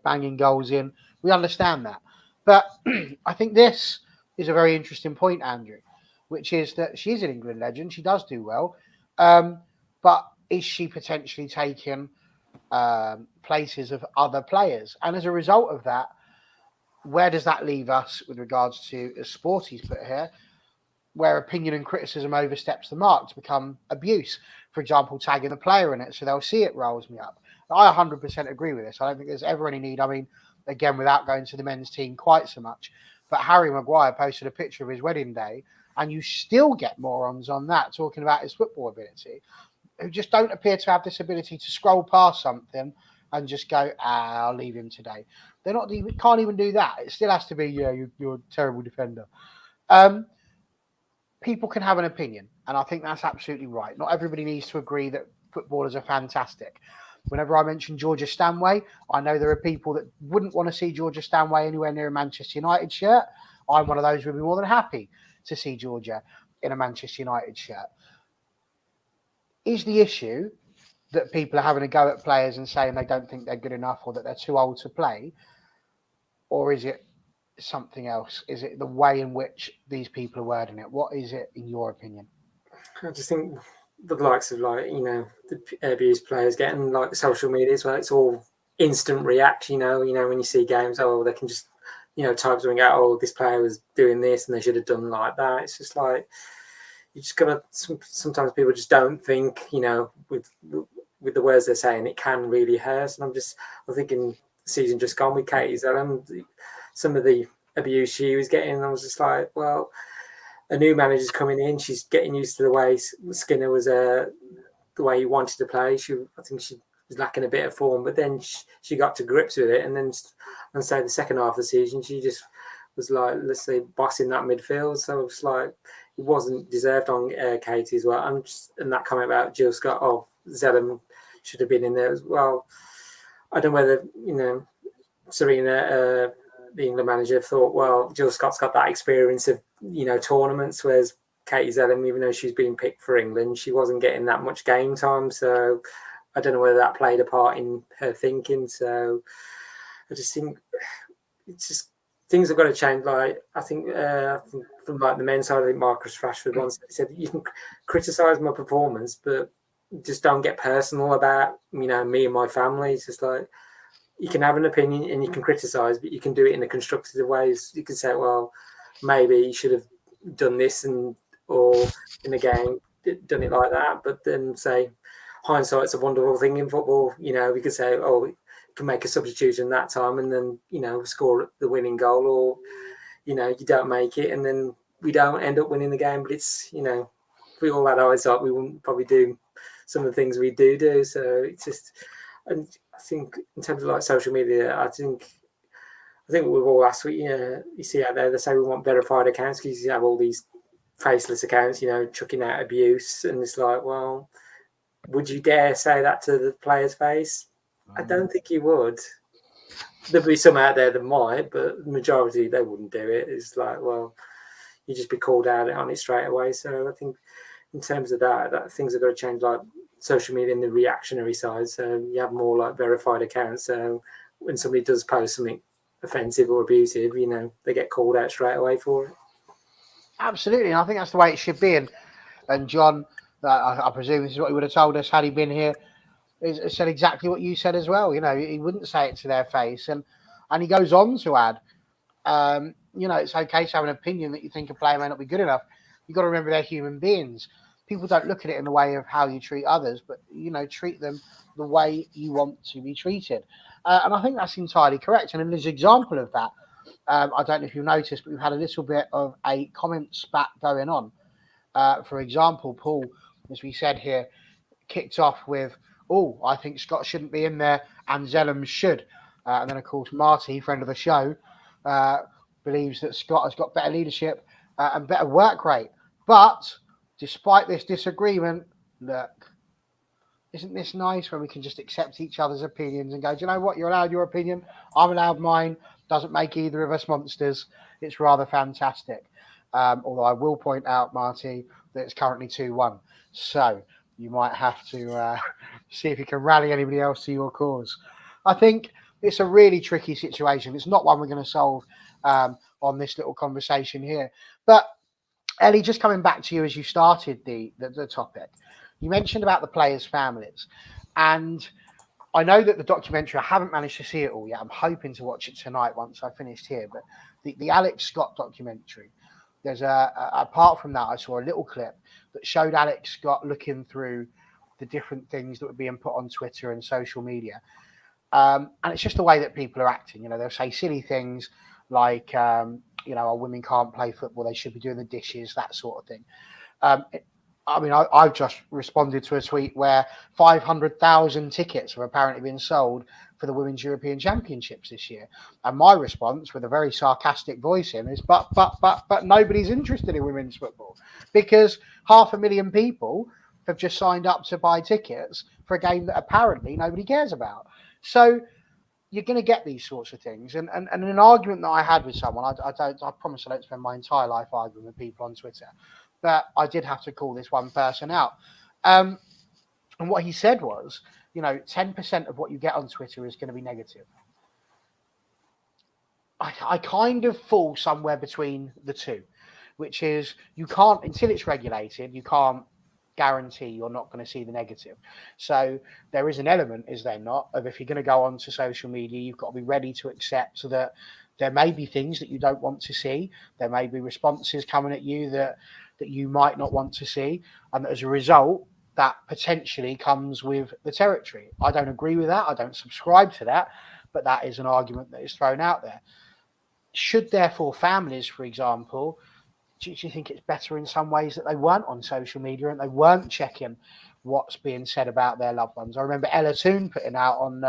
banging goals in. We understand that. But I think this is a very interesting point, Andrew, which is that she is an England legend. She does do well. But is she potentially taking places of other players? And as a result of that, where does that leave us with regards to, as Sporty's put here, where opinion and criticism oversteps the mark to become abuse? For example, tagging the player in it so they'll see it rolls me up. I 100% agree with this. I don't think there's ever any need. I mean, again, without going to the men's team quite so much, but Harry Maguire posted a picture of his wedding day And you still get morons on that talking about his football ability, who just don't appear to have this ability to scroll past something and just go, I'll leave him today. They're not even, can't even do that. It still has to be, you're a terrible defender. People can have an opinion, and I think that's absolutely right. Not everybody needs to agree that footballers are fantastic. Whenever I mention Georgia Stanway, I know there are people that wouldn't want to see Georgia Stanway anywhere near a Manchester United shirt. I'm one of those who would be more than happy to see Georgia in a Manchester United shirt. Is the issue that people are having a go at players and saying they don't think they're good enough or that they're too old to play? Or is it something else? Is it the way in which these people are wording it? What is it in your opinion? I just think the likes of the abuse players getting social media as well. It's all instant react. When you see games, they can just type something out. This player was doing this and they should have done like that. It's just like you just gotta. Sometimes people just don't think. With the words they're saying, it can really hurt. And I'm thinking the season just gone with Katie Zellum, some of the abuse she was getting, and I was just like, well, a new manager's coming in. She's getting used to the way Skinner was, the way he wanted to play. I think she was lacking a bit of form, but then she got to grips with it. And then, the second half of the season, she just was like, let's say, bossing that midfield. So it was like, it wasn't deserved on Katie as well. And that comment about Jill Scott, Zellum should have been in there as well. I don't know whether, Serena, the England manager, thought, well, Jill Scott's got that experience of, tournaments, whereas Katie Zellum, even though she's been picked for England, she wasn't getting that much game time. So I don't know whether that played a part in her thinking. So I just think it's just things have got to change. Like I think from the men's side, I think Marcus Rashford once said, you can criticise my performance, but just don't get personal about me and my family. It's just like, you can have an opinion and you can criticise, but you can do it in a constructive way. You can say, well, maybe you should have done this or in the game done it like that. But then say hindsight's a wonderful thing in football. We could say, you can make a substitution that time and then score the winning goal, or you don't make it and then we don't end up winning the game. But it's if we all had hindsight, we wouldn't probably do some of the things we do. So it's just, and I think in terms of social media, I think we've all asked. You see out there, they say we want verified accounts because you have all these faceless accounts, chucking out abuse, and it's like, well, would you dare say that to the player's face? I don't think you would. There'll be some out there that might, but the majority, they wouldn't do it. It's like, well, you just be called out on it straight away. So I think in terms of that things have got to change, like social media and the reactionary side. So you have more verified accounts. So when somebody does post something offensive or abusive, they get called out straight away for it. Absolutely, and I think that's the way it should be. And John, I presume this is what he would have told us had he been here, is said exactly what you said as well. He wouldn't say it to their face, and he goes on to add, it's okay to have an opinion that you think a player may not be good enough. You've got to remember they're human beings. People don't look at it in the way of how you treat others, but treat them the way you want to be treated. And I think that's entirely correct. And there's an example of that. I don't know if you've noticed, but we've had a little bit of a comment spat going on. For example, Paul, as we said here, kicked off with, I think Scott shouldn't be in there and Zellum should. And then, of course, Marty, friend of the show, believes that Scott has got better leadership and better work rate. But despite this disagreement, look, isn't this nice when we can just accept each other's opinions and go, do you know what? You're allowed your opinion. I'm allowed mine. Doesn't make either of us monsters. It's rather fantastic. Although I will point out, Marty, that it's currently 2-1. So you might have to see if you can rally anybody else to your cause. I think it's a really tricky situation. It's not one we're going to solve on this little conversation here. But Ellie, just coming back to you as you started the topic, you mentioned about the players' families. And I know that the documentary, I haven't managed to see it all yet. I'm hoping to watch it tonight once I finished here. But the Alex Scott documentary, there's apart from that, I saw a little clip that showed Alex Scott looking through the different things that were being put on Twitter and social media. And it's just the way that people are acting. They'll say silly things like, our women can't play football, they should be doing the dishes, that sort of thing. I've just responded to a tweet where 500,000 tickets have apparently been sold for the Women's European Championships this year. And my response, with a very sarcastic voice in, is, but nobody's interested in women's football, because 500,000 people have just signed up to buy tickets for a game that apparently nobody cares about. So you're going to get these sorts of things. And an argument that I had with someone, I promise I don't spend my entire life arguing with people on Twitter, but I did have to call this one person out. And what he said was, 10% of what you get on Twitter is going to be negative. I kind of fall somewhere between the two, which is you can't, until it's regulated, you can't guarantee you're not going to see the negative. So there is an element, is there not, of if you're going to go onto social media, you've got to be ready to accept that there may be things that you don't want to see. There may be responses coming at you that you might not want to see. And as a result, that potentially comes with the territory. I don't agree with that. I don't subscribe to that. But that is an argument that is thrown out there. Should therefore families, for example, do you think it's better in some ways that they weren't on social media and they weren't checking what's being said about their loved ones? I remember Ella Toon putting out on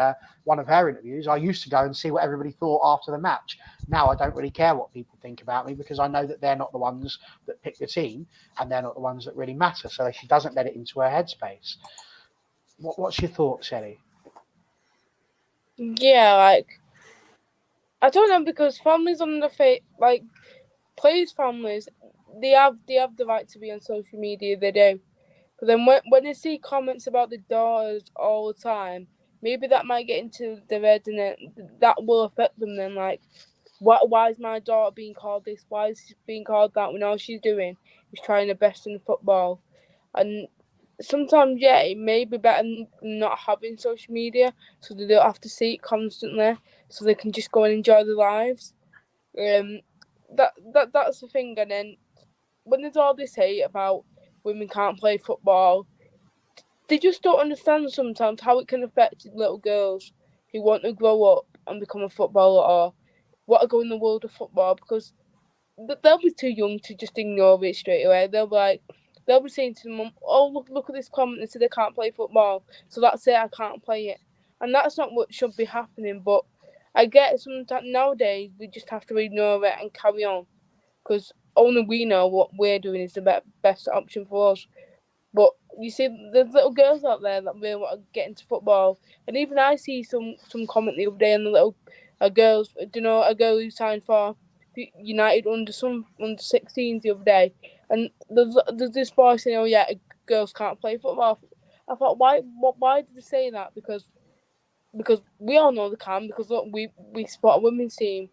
one of her interviews, I used to go and see what everybody thought after the match. Now I don't really care what people think about me, because I know that they're not the ones that pick the team and they're not the ones that really matter. So she doesn't let it into her headspace. What's your thoughts, Ellie? Yeah, I don't know, because families on the players' families, they have the right to be on social media. They do. But then when they see comments about the daughters all the time, maybe that might get into their head, and that will affect them. Then, why is my daughter being called this? Why is she being called that? When all she's doing is trying her best in football? And sometimes, it may be better not having social media, so they don't have to see it constantly, so they can just go and enjoy their lives. That's the thing. And then when there's all this hate about women can't play football, they just don't understand sometimes how it can affect little girls who want to grow up and become a footballer, or want to go in the world of football, because they'll be too young to just ignore it straight away. They'll be saying to them, "Oh, look at this comment. They say they can't play football, so that's it. I can't play it." And that's not what should be happening. But I get sometimes nowadays we just have to ignore it and carry on, because only we know what we're doing is the best option for us. But you see, there's little girls out there that really want to get into football, and even I see some comment the other day on the little girls. Do you know a girl who signed for United under 16s the other day, and there's this boy saying, "Oh yeah, girls can't play football." I thought, why did they say that? Because we all know they can, because look, we support a women's team,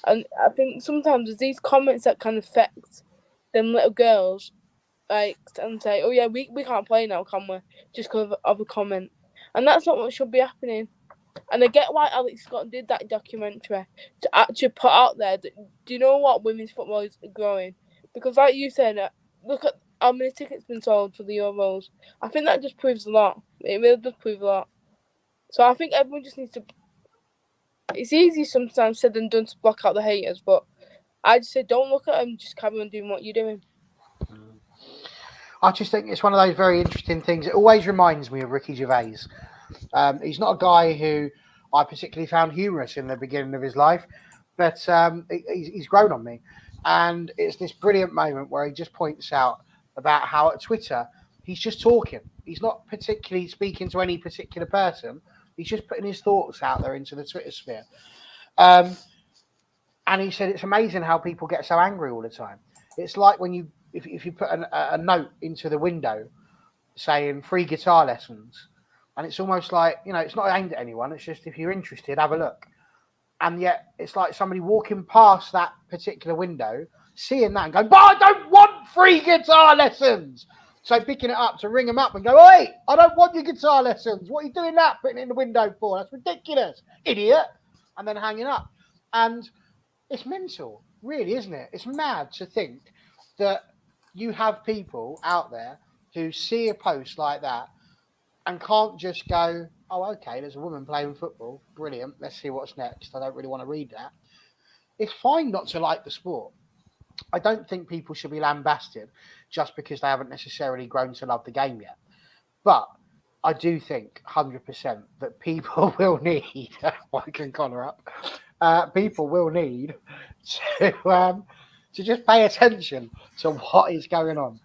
and I think sometimes there's these comments that can affect them little girls, and say, "Oh yeah, we can't play now, can we?" Just because of a comment, and that's not what should be happening. And I get why Alex Scott did that documentary, to actually put out there that, do you know what, women's football is growing? Because like you said, look at how many tickets been sold for the Euros. I think that just proves a lot. It really does prove a lot. So I think everyone just needs to. It's easy sometimes said than done to block out the haters, but I just say don't look at them. Just carry on doing what you're doing. I just think it's one of those very interesting things. It always reminds me of Ricky Gervais. He's not a guy who I particularly found humorous in the beginning of his life, but he's grown on me. And it's this brilliant moment where he just points out about how at Twitter, he's just talking. He's not particularly speaking to any particular person. He's just putting his thoughts out there into the Twitter sphere. And he said it's amazing how people get so angry all the time. It's like when if you put a note into the window saying free guitar lessons, and it's almost like, it's not aimed at anyone. It's just, if you're interested, have a look. And yet it's like somebody walking past that particular window, seeing that and going, "But I don't want free guitar lessons." So picking it up to ring them up and go, "Hey, I don't want your guitar lessons. What are you doing that, putting it in the window for? That's ridiculous, idiot." And then hanging up. And it's mental, really, isn't it? It's mad to think that you have people out there who see a post like that and can't just go, "Oh, okay, there's a woman playing football. Brilliant. Let's see what's next. I don't really want to read that." it's fine not to like the sport. I don't think people should be lambasted just because they haven't necessarily grown to love the game yet. But I do think 100% that people will need, I can collar up, people will need to just pay attention to what is going on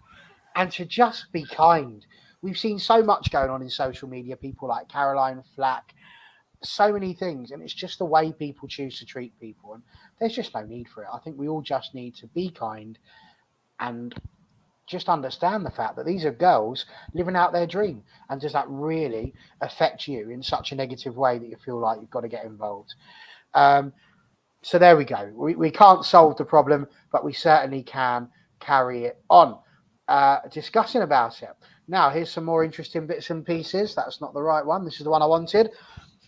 and to just be kind. We've seen so much going on in social media, people like Caroline Flack, so many things, and it's just the way people choose to treat people, and there's just no need for it. I think we all just need to be kind and just understand the fact that these are girls living out their dream. And does that really affect you in such a negative way that you feel like you've got to get involved? So there we go. We can't solve the problem, but we certainly can carry it on, discussing about it. Now, here's some more interesting bits and pieces. That's not the right one. This is the one I wanted.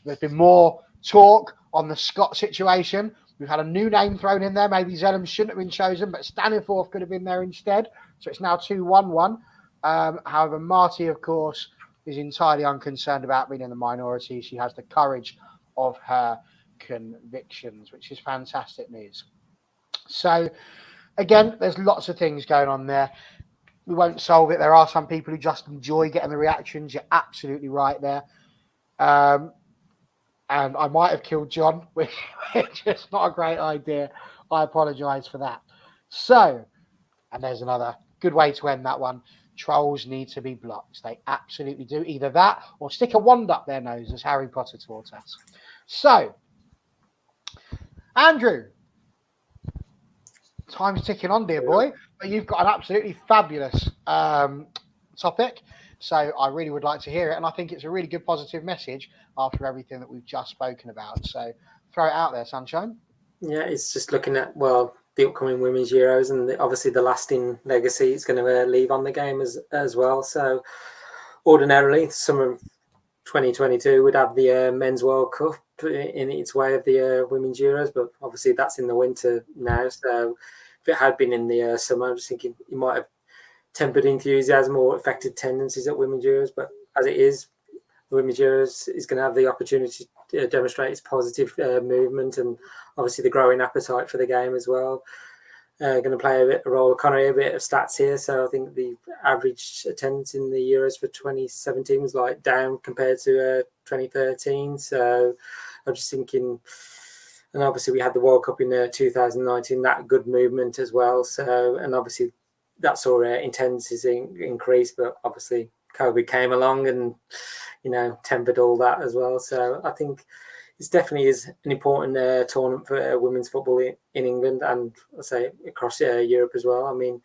There's been more talk on the Scott situation. We've had a new name thrown in there. Maybe Zellum shouldn't have been chosen, but Staniforth could have been there instead. So it's now 2-1-1. However, Marty, of course, is entirely unconcerned about being in the minority. She has the courage of her convictions, which is fantastic news. So, again, there's lots of things going on there. We won't solve it. There are some people who just enjoy getting the reactions. You're absolutely right there. And I might have killed John, which is not a great idea. I apologise for that. So, and there's another good way to end that one. Trolls need to be blocked. They absolutely do. Either that or stick a wand up their nose, as Harry Potter taught us. So, Andrew, time's ticking on, dear boy. But you've got an absolutely fabulous topic. So I really would like to hear it. And I think it's a really good positive message after everything that we've just spoken about. So throw it out there, Sunshine. Yeah, it's just looking at, well, the upcoming Women's Euros and obviously the lasting legacy it's going to leave on the game as well. So ordinarily, summer 2022 would have the Men's World Cup in its way of the Women's Euros, but obviously that's in the winter now. So if it had been in the summer, I'm just thinking it might have tempered enthusiasm or affected tendencies at Women's Euros. But as it is, the Women's Euros is going to have the opportunity to demonstrate its positive movement and obviously the growing appetite for the game as well. Going to play a role. Connery, a bit of stats here. So I think the average attendance in the Euros for 2017 was like down compared to 2013. So I'm just thinking, and obviously we had the World Cup in 2019, that good movement as well. So, and obviously that saw intensities increase, but obviously COVID came along and, you know, tempered all that as well. So I think it definitely is an important tournament for women's football in England and I say across Europe as well. I mean,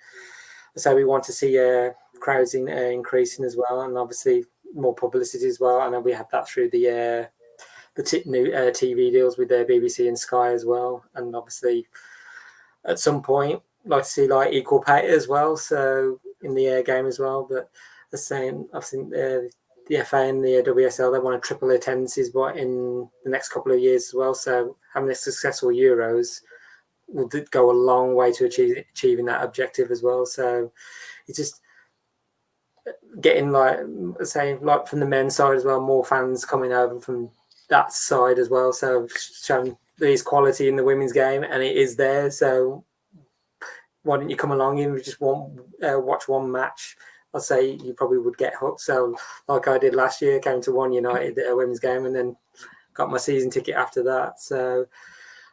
so we want to see crowds increasing as well, and obviously more publicity as well. I know we have that through the new TV deals with the BBC and Sky as well, and obviously at some point like to see like equal pay as well. So in the game as well, but the same, I think the FA and the WSL, they want to triple attendances, but in the next couple of years as well. So having a successful Euros will go a long way to achieving that objective as well. So it's just getting like from the men's side as well, more fans coming over from that side as well. So showing there's quality in the women's game, and it is there. So why don't you come along and just watch one match? I'll say you probably would get hooked. So like I did last year, came to one United women's game and then got my season ticket after that. So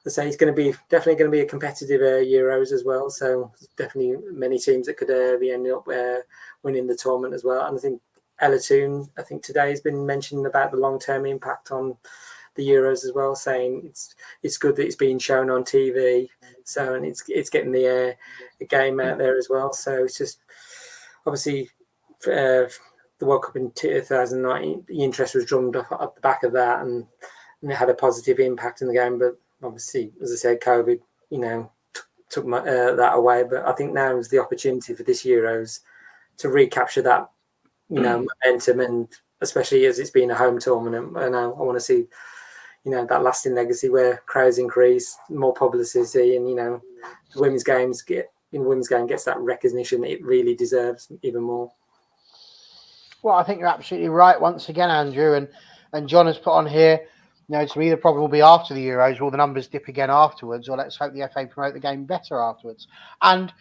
I say it's definitely going to be a competitive Euros as well. So definitely many teams that could be ending up winning the tournament as well. And I think Ella Toon, I think today has been mentioning about the long-term impact on the Euros as well, saying it's good that it's being shown on TV. So, and it's getting the game out there as well. So it's just obviously the World Cup in 2019, the interest was drummed up at the back of that, and it had a positive impact in the game. But obviously, as I said, COVID, took that away. But I think now is the opportunity for this Euros to recapture that, momentum, and especially as it's been a home tournament. And I want to see, that lasting legacy where crowds increase, more publicity, and the women's game gets that recognition it really deserves even more. Well, I think you're absolutely right once again, Andrew, and John has put on here To me, the problem will be after the Euros, will the numbers dip again afterwards, or let's hope the FA promote the game better afterwards. And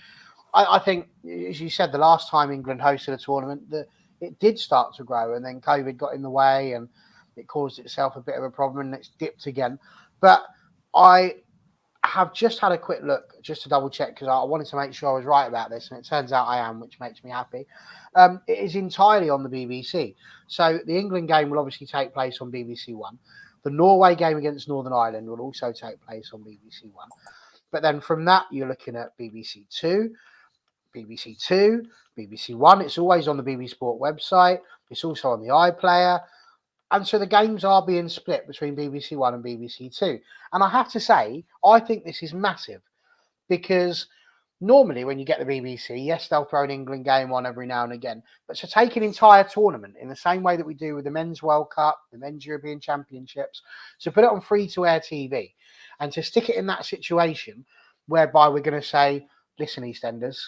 I think, as you said, the last time England hosted a tournament, it did start to grow, and then COVID got in the way, and it caused itself a bit of a problem, and it's dipped again. But I have just had a quick look just to double check, because I wanted to make sure I was right about this, and it turns out I am, which makes me happy. It is entirely on the BBC. So the England game will obviously take place on BBC One. The Norway game against Northern Ireland will also take place on BBC One. But then from that, you're looking at BBC Two, BBC One. It's always on the BBC Sport website. It's also on the iPlayer. And so the games are being split between BBC One and BBC Two. And I have to say, I think this is massive, because normally when you get the BBC, yes, they'll throw an England game on every now and again. But to take an entire tournament in the same way that we do with the Men's World Cup, the Men's European Championships, to put it on free-to-air TV and to stick it in that situation whereby we're going to say, listen, EastEnders,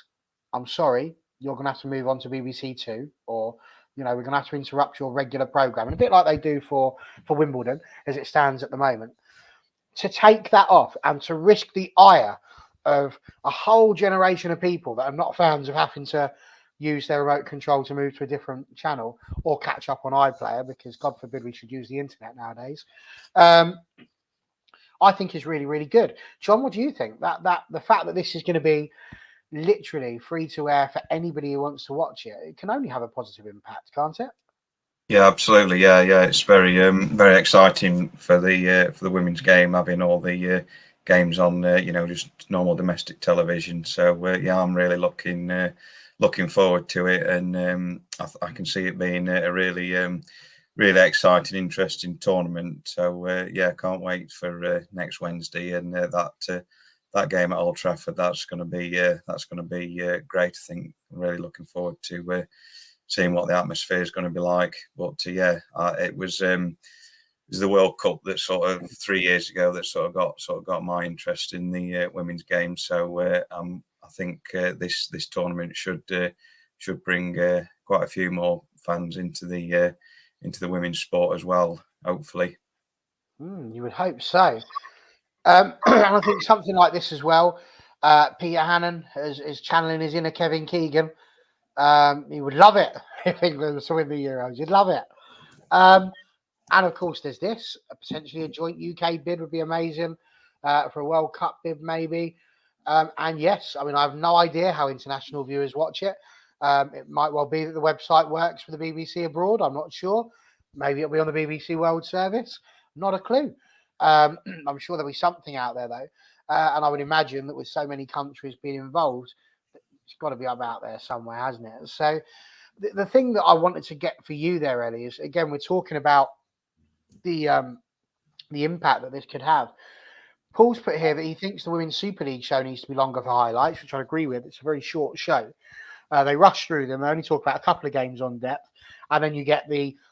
I'm sorry, you're going to have to move on to BBC Two, or we're going to have to interrupt your regular programme, and a bit like they do for Wimbledon as it stands at the moment. To take that off and to risk the ire of a whole generation of people that are not fans of having to use their remote control to move to a different channel or catch up on iPlayer, because God forbid we should use the internet nowadays, I think is really, really good. John, what do you think? That the fact that this is going to be literally free to air for anybody who wants to watch it, it can only have a positive impact, can't it? Yeah, absolutely. Yeah. It's very very exciting for the women's game, having all the games on just normal domestic television. So I'm really looking forward to it, and I can see it being a really really exciting, interesting tournament. So can't wait for next Wednesday, and that game at Old Trafford. That's going to be great. I think I'm really looking forward to seeing what the atmosphere is going to be like. But it was the World Cup that sort of 3 years ago that sort of got my interest in the women's game. So I think this tournament should bring quite a few more fans into the women's sport as well, hopefully. You would hope so. And I think something like this as well. Peter Hannon is channeling his inner Kevin Keegan. He would love it if England was to win the Euros. He'd love it. And of course, there's this. Potentially a joint UK bid would be amazing for a World Cup bid, maybe. And yes, I mean, I have no idea how international viewers watch it. It might well be that the website works for the BBC abroad. I'm not sure. Maybe it'll be on the BBC World Service. Not a clue. I'm sure there'll be something out there, though. And I would imagine that with so many countries being involved, it's got to be up out there somewhere, hasn't it? So the thing that I wanted to get for you there, Ellie, is, again, we're talking about the impact that this could have. Paul's put here that he thinks the Women's Super League show needs to be longer for highlights, which I agree with. It's a very short show. They rush through them. They only talk about a couple of games on depth. And then you get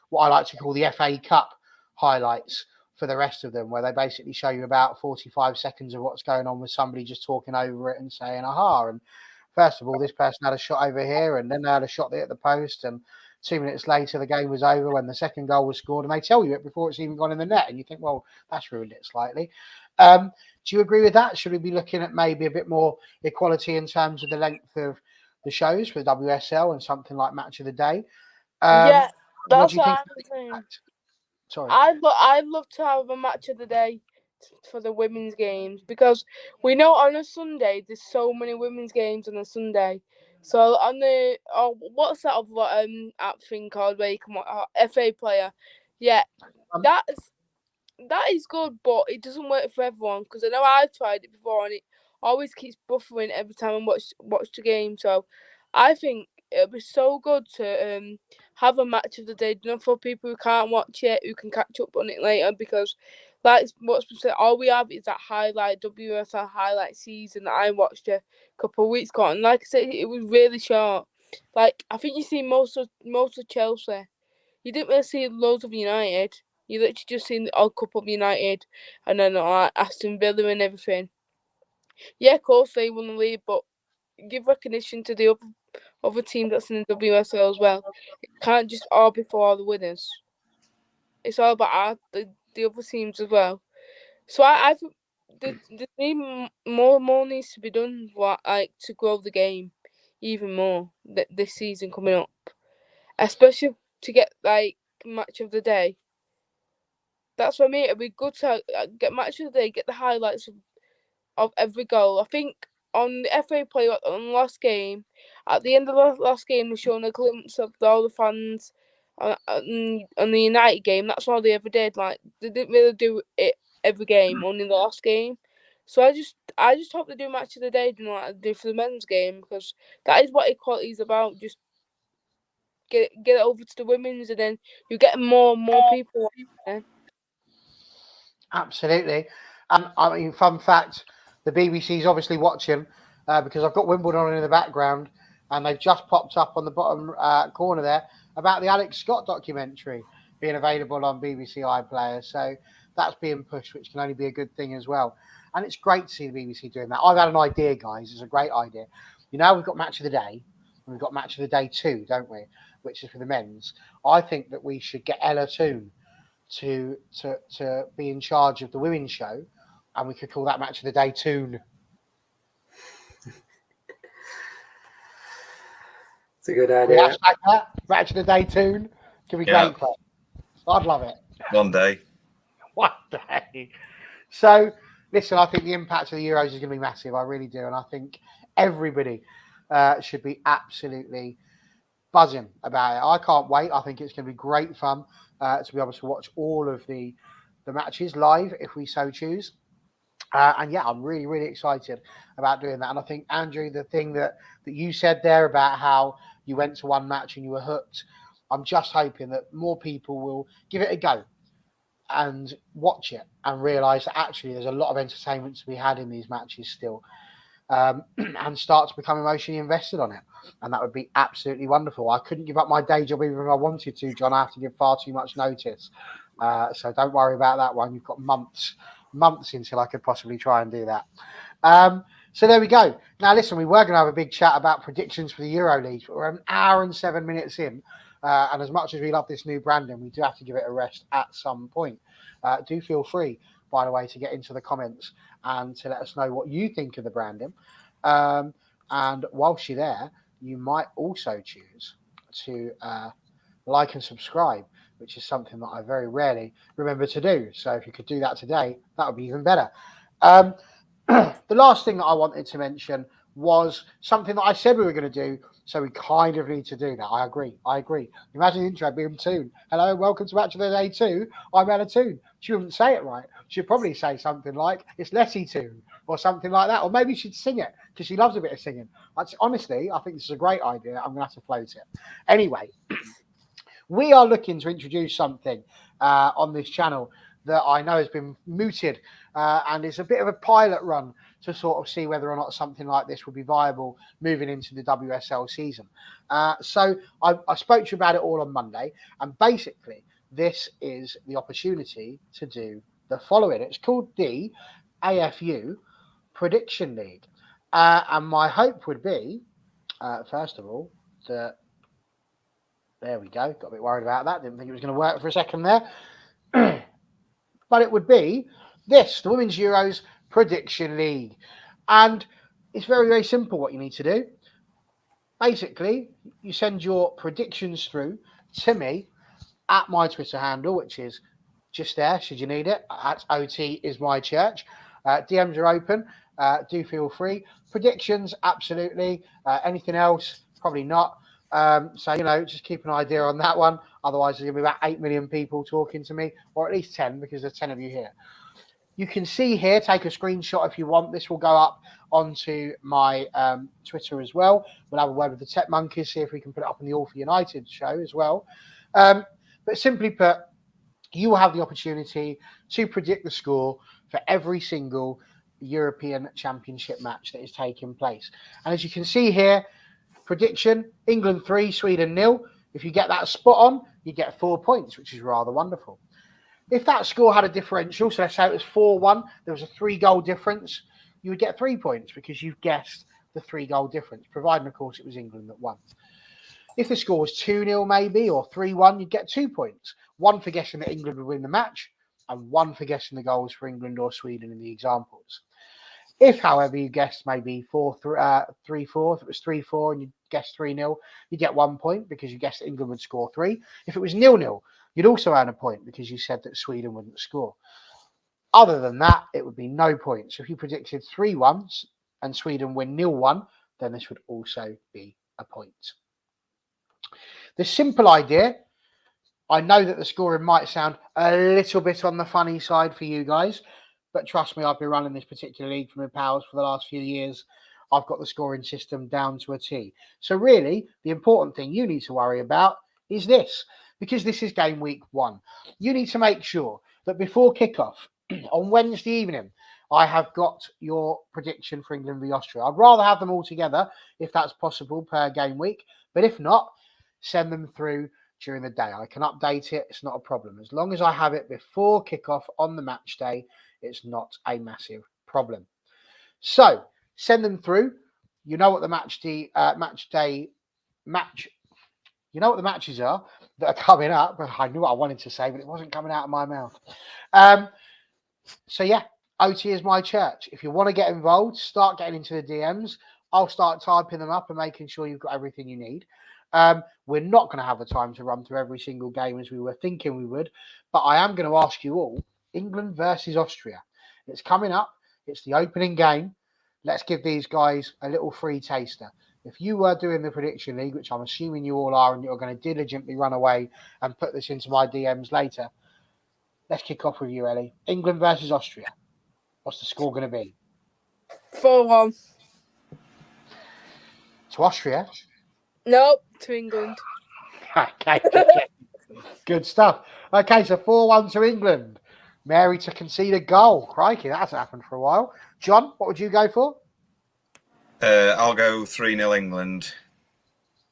what I like to call the FA Cup highlights for the rest of them, where they basically show you about 45 seconds of what's going on with somebody just talking over it and saying, aha. And first of all, this person had a shot over here, and then they had a shot there at the post. And 2 minutes later, the game was over when the second goal was scored, and they tell you it before it's even gone in the net. And you think, well, that's ruined it slightly. Do you agree with that? Should we be looking at maybe a bit more equality in terms of the length of the shows for the WSL and something like Match of the Day? Yeah, that's what what I'm saying. Sorry. I'd love to have a Match of the Day for the women's games, because we know on a Sunday there's so many women's games on a Sunday. So on the what's that other app thing called where you can FA Player? Yeah, that is good, but it doesn't work for everyone, because I know I've tried it before and it always keeps buffering every time I watch the game. So I think it'll be so good to have a Match of the Day, for people who can't watch it, who can catch up on it later, because like what's been said, all we have is that highlight WSL highlight season that I watched a couple of weeks ago, and like I said, it was really short. Like, I think you see most of Chelsea. You didn't really see loads of United. You literally just seen the odd couple of United, and then Aston Villa and everything. Yeah, of course they won the league, but give recognition to the other team that's in the WSL as well. It can't just all be for all the winners. It's all about the the other teams as well. So I think more needs to be done to grow the game even more this season coming up, especially to get match of the day. That's what I mean. It'd be good to get match of the day, get the highlights of every goal. I think on the FA play on the last game, at the end of the last game, they're showing a glimpse of all the fans on the United game. That's all they ever did. Like, they didn't really do it every game, only the last game. So I just hope they do match of the day, like they do for the men's game, because that is what equality is about. Just get it over to the women's, and then you get more people. Absolutely. And I mean, fun fact, the BBC is obviously watching because I've got Wimbledon on in the background, and they've just popped up on the bottom corner there about the Alex Scott documentary being available on BBC iPlayer. So that's being pushed, which can only be a good thing as well. And it's great to see the BBC doing that. I've had an idea, guys. It's a great idea. You know, we've got Match of the Day, and we've got Match of the Day 2, don't we? Which is for the men's. I think that we should get Ella Toon to be in charge of the women's show, and we could call that Match of the Day Toon. It's a good idea. Hashtag that, Match of the Day Toon. Could be great. I'd love it. One day. So, listen, I think the impact of the Euros is going to be massive. I really do. And I think everybody should be absolutely buzzing about it. I can't wait. I think it's going to be great fun to be able to watch all of the matches live if we so choose. And yeah, I'm really, really excited about doing that. And I think, Andrew, the thing that you said there about how you went to one match and you were hooked, I'm just hoping that more people will give it a go and watch it and realise that actually there's a lot of entertainment to be had in these matches still, and start to become emotionally invested on it. And that would be absolutely wonderful. I couldn't give up my day job even if I wanted to, John. I have to give far too much notice. So don't worry about that one. You've got months until I could possibly try and do that. So there we go. Now, listen, we were going to have a big chat about predictions for the Euro League, but we're an hour and 7 minutes in. And as much as we love this new branding, we do have to give it a rest at some point. Do feel free, by the way, to get into the comments and to let us know what you think of the branding. And whilst you're there, you might also choose to like and subscribe, which is something that I very rarely remember to do. So if you could do that today, that would be even better. The last thing that I wanted to mention was something that I said we were going to do, so we kind of need to do that. I agree. Imagine the intro being Toon. Hello, welcome to Match of the Day 2. I'm Ella Toon. She wouldn't say it right. She'd probably say something like, it's Letty Toon, or something like that. Or maybe she'd sing it, because she loves a bit of singing. Honestly, I think this is a great idea. I'm going to have to float it. Anyway, we are looking to introduce something on this channel that I know has been mooted, and it's a bit of a pilot run to sort of see whether or not something like this would be viable moving into the WSL season. So I spoke to you about it all on Monday, and basically this is the opportunity to do the following. It's called the AFU Prediction League. And my hope would be, first of all, that there we go. Got a bit worried about that. Didn't think it was going to work for a second there. But it would be this, the Women's Euros Prediction League. And it's very, very simple what you need to do. Basically, you send your predictions through to me at my Twitter handle, which is just there, should you need it, at OT is my church. DMs are open. Do feel free. Predictions, absolutely. Anything else, probably not. So, just keep an idea on that one. Otherwise, there's going to be about 8 million people talking to me, or at least 10, because there's 10 of you here. You can see here, take a screenshot if you want. This will go up onto my Twitter as well. We'll have a word with the Tech Monkeys, see if we can put it up on the All for United show as well. But simply put, you will have the opportunity to predict the score for every single European Championship match that is taking place. And as you can see here, prediction, England 3, Sweden 0. If you get that spot on, you get 4 points, which is rather wonderful. If that score had a differential, so let's say it was 4-1, there was a 3-goal difference, you would get 3 points because you've guessed the 3-goal difference, providing, of course, it was England that won. If the score was 2-0 maybe, or 3-1, you'd get 2 points. One for guessing that England would win the match, and 1 for guessing the goals for England or Sweden in the examples. If, however, you guessed maybe 3-4, if it was 3-4 and you guessed 3-0, you get 1 point because you guessed England would score 3. If it was 0-0, you'd also earn a point because you said that Sweden wouldn't score. Other than that, it would be no points. So if you predicted 3-1 and Sweden win 0-1, then this would also be a point. The simple idea, I know that the scoring might sound a little bit on the funny side for you guys, but trust me, I've been running this particular league for my pals for the last few years. I've got the scoring system down to a T. So really, the important thing you need to worry about is this, because this is game week 1. You need to make sure that before kickoff on Wednesday evening, I have got your prediction for England v Austria. I'd rather have them all together if that's possible per game week, but if not, send them through during the day. I can update it. It's not a problem. As long as I have it before kickoff on the match day, it's not a massive problem. So send them through. You know what the you know what the matches are that are coming up. I knew what I wanted to say, but it wasn't coming out of my mouth. So yeah, OT is my church. If you want to get involved, start getting into the DMs. I'll start typing them up and making sure you've got everything you need. We're not going to have the time to run through every single game as we were thinking we would, but I am going to ask you all, England versus Austria. It's coming up. It's the opening game. Let's give these guys a little free taster. If you were doing the prediction league, which I'm assuming you all are, and you're going to diligently run away and put this into my DMs later, let's kick off with you, Ellie. England versus Austria. What's the score going to be? 4-1. To Austria? Nope, to England. Okay. Good stuff. Okay, so 4-1 to England. Mary to concede a goal. Crikey, that hasn't happened for a while. John, what would you go for? I'll go 3-0 England.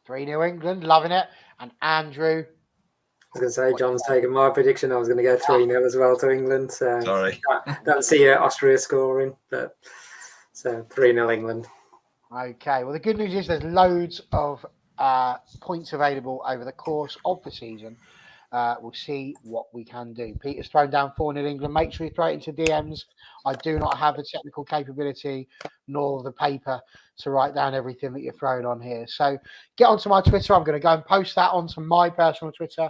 3-0 England, loving it. And Andrew? I was going to say, John's taken my prediction. I was going to go 3-0 as well to England. So Sorry. Don't see Austria scoring, but so 3-0 England. Okay, well, the good news is there's loads of points available over the course of the season. We'll see what we can do. Peter's thrown down 4-0 England. Make sure you throw it into DMs. I do not have the technical capability nor the paper to write down everything that you're throwing on here. So get onto my Twitter. I'm going to go and post that onto my personal Twitter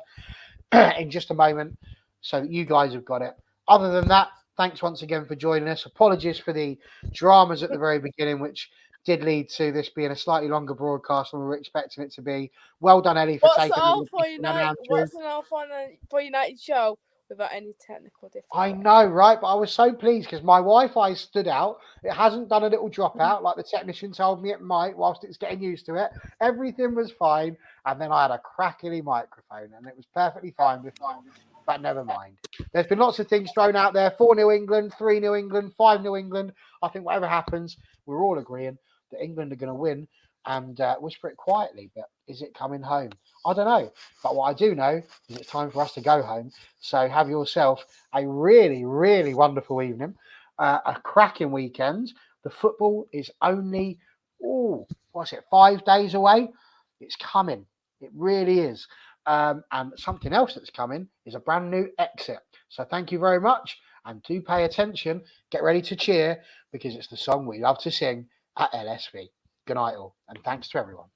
in just a moment so that you guys have got it. Other than that, thanks once again for joining us. Apologies for the dramas at the very beginning, which did lead to this being a slightly longer broadcast than we were expecting it to be. Well done, Ellie, for taking What's an all for United show without any technical difficulty? I know, right? But I was so pleased because my Wi-Fi stood out. It hasn't done a little dropout like the technician told me it might whilst it's getting used to it. Everything was fine. And then I had a crackly microphone and it was perfectly fine before. But never mind. There's been lots of things thrown out there. 4-0 England, 3-0 England, 5-0 England. I think whatever happens, we're all agreeing that England are going to win and whisper it quietly. But is it coming home? I don't know. But what I do know is it's time for us to go home. So have yourself a really, really wonderful evening, a cracking weekend. The football is only, 5 days away? It's coming. It really is. And something else that's coming is a brand new exit. So thank you very much. And do pay attention. Get ready to cheer because it's the song we love to sing at LSV. Good night all. And thanks to everyone.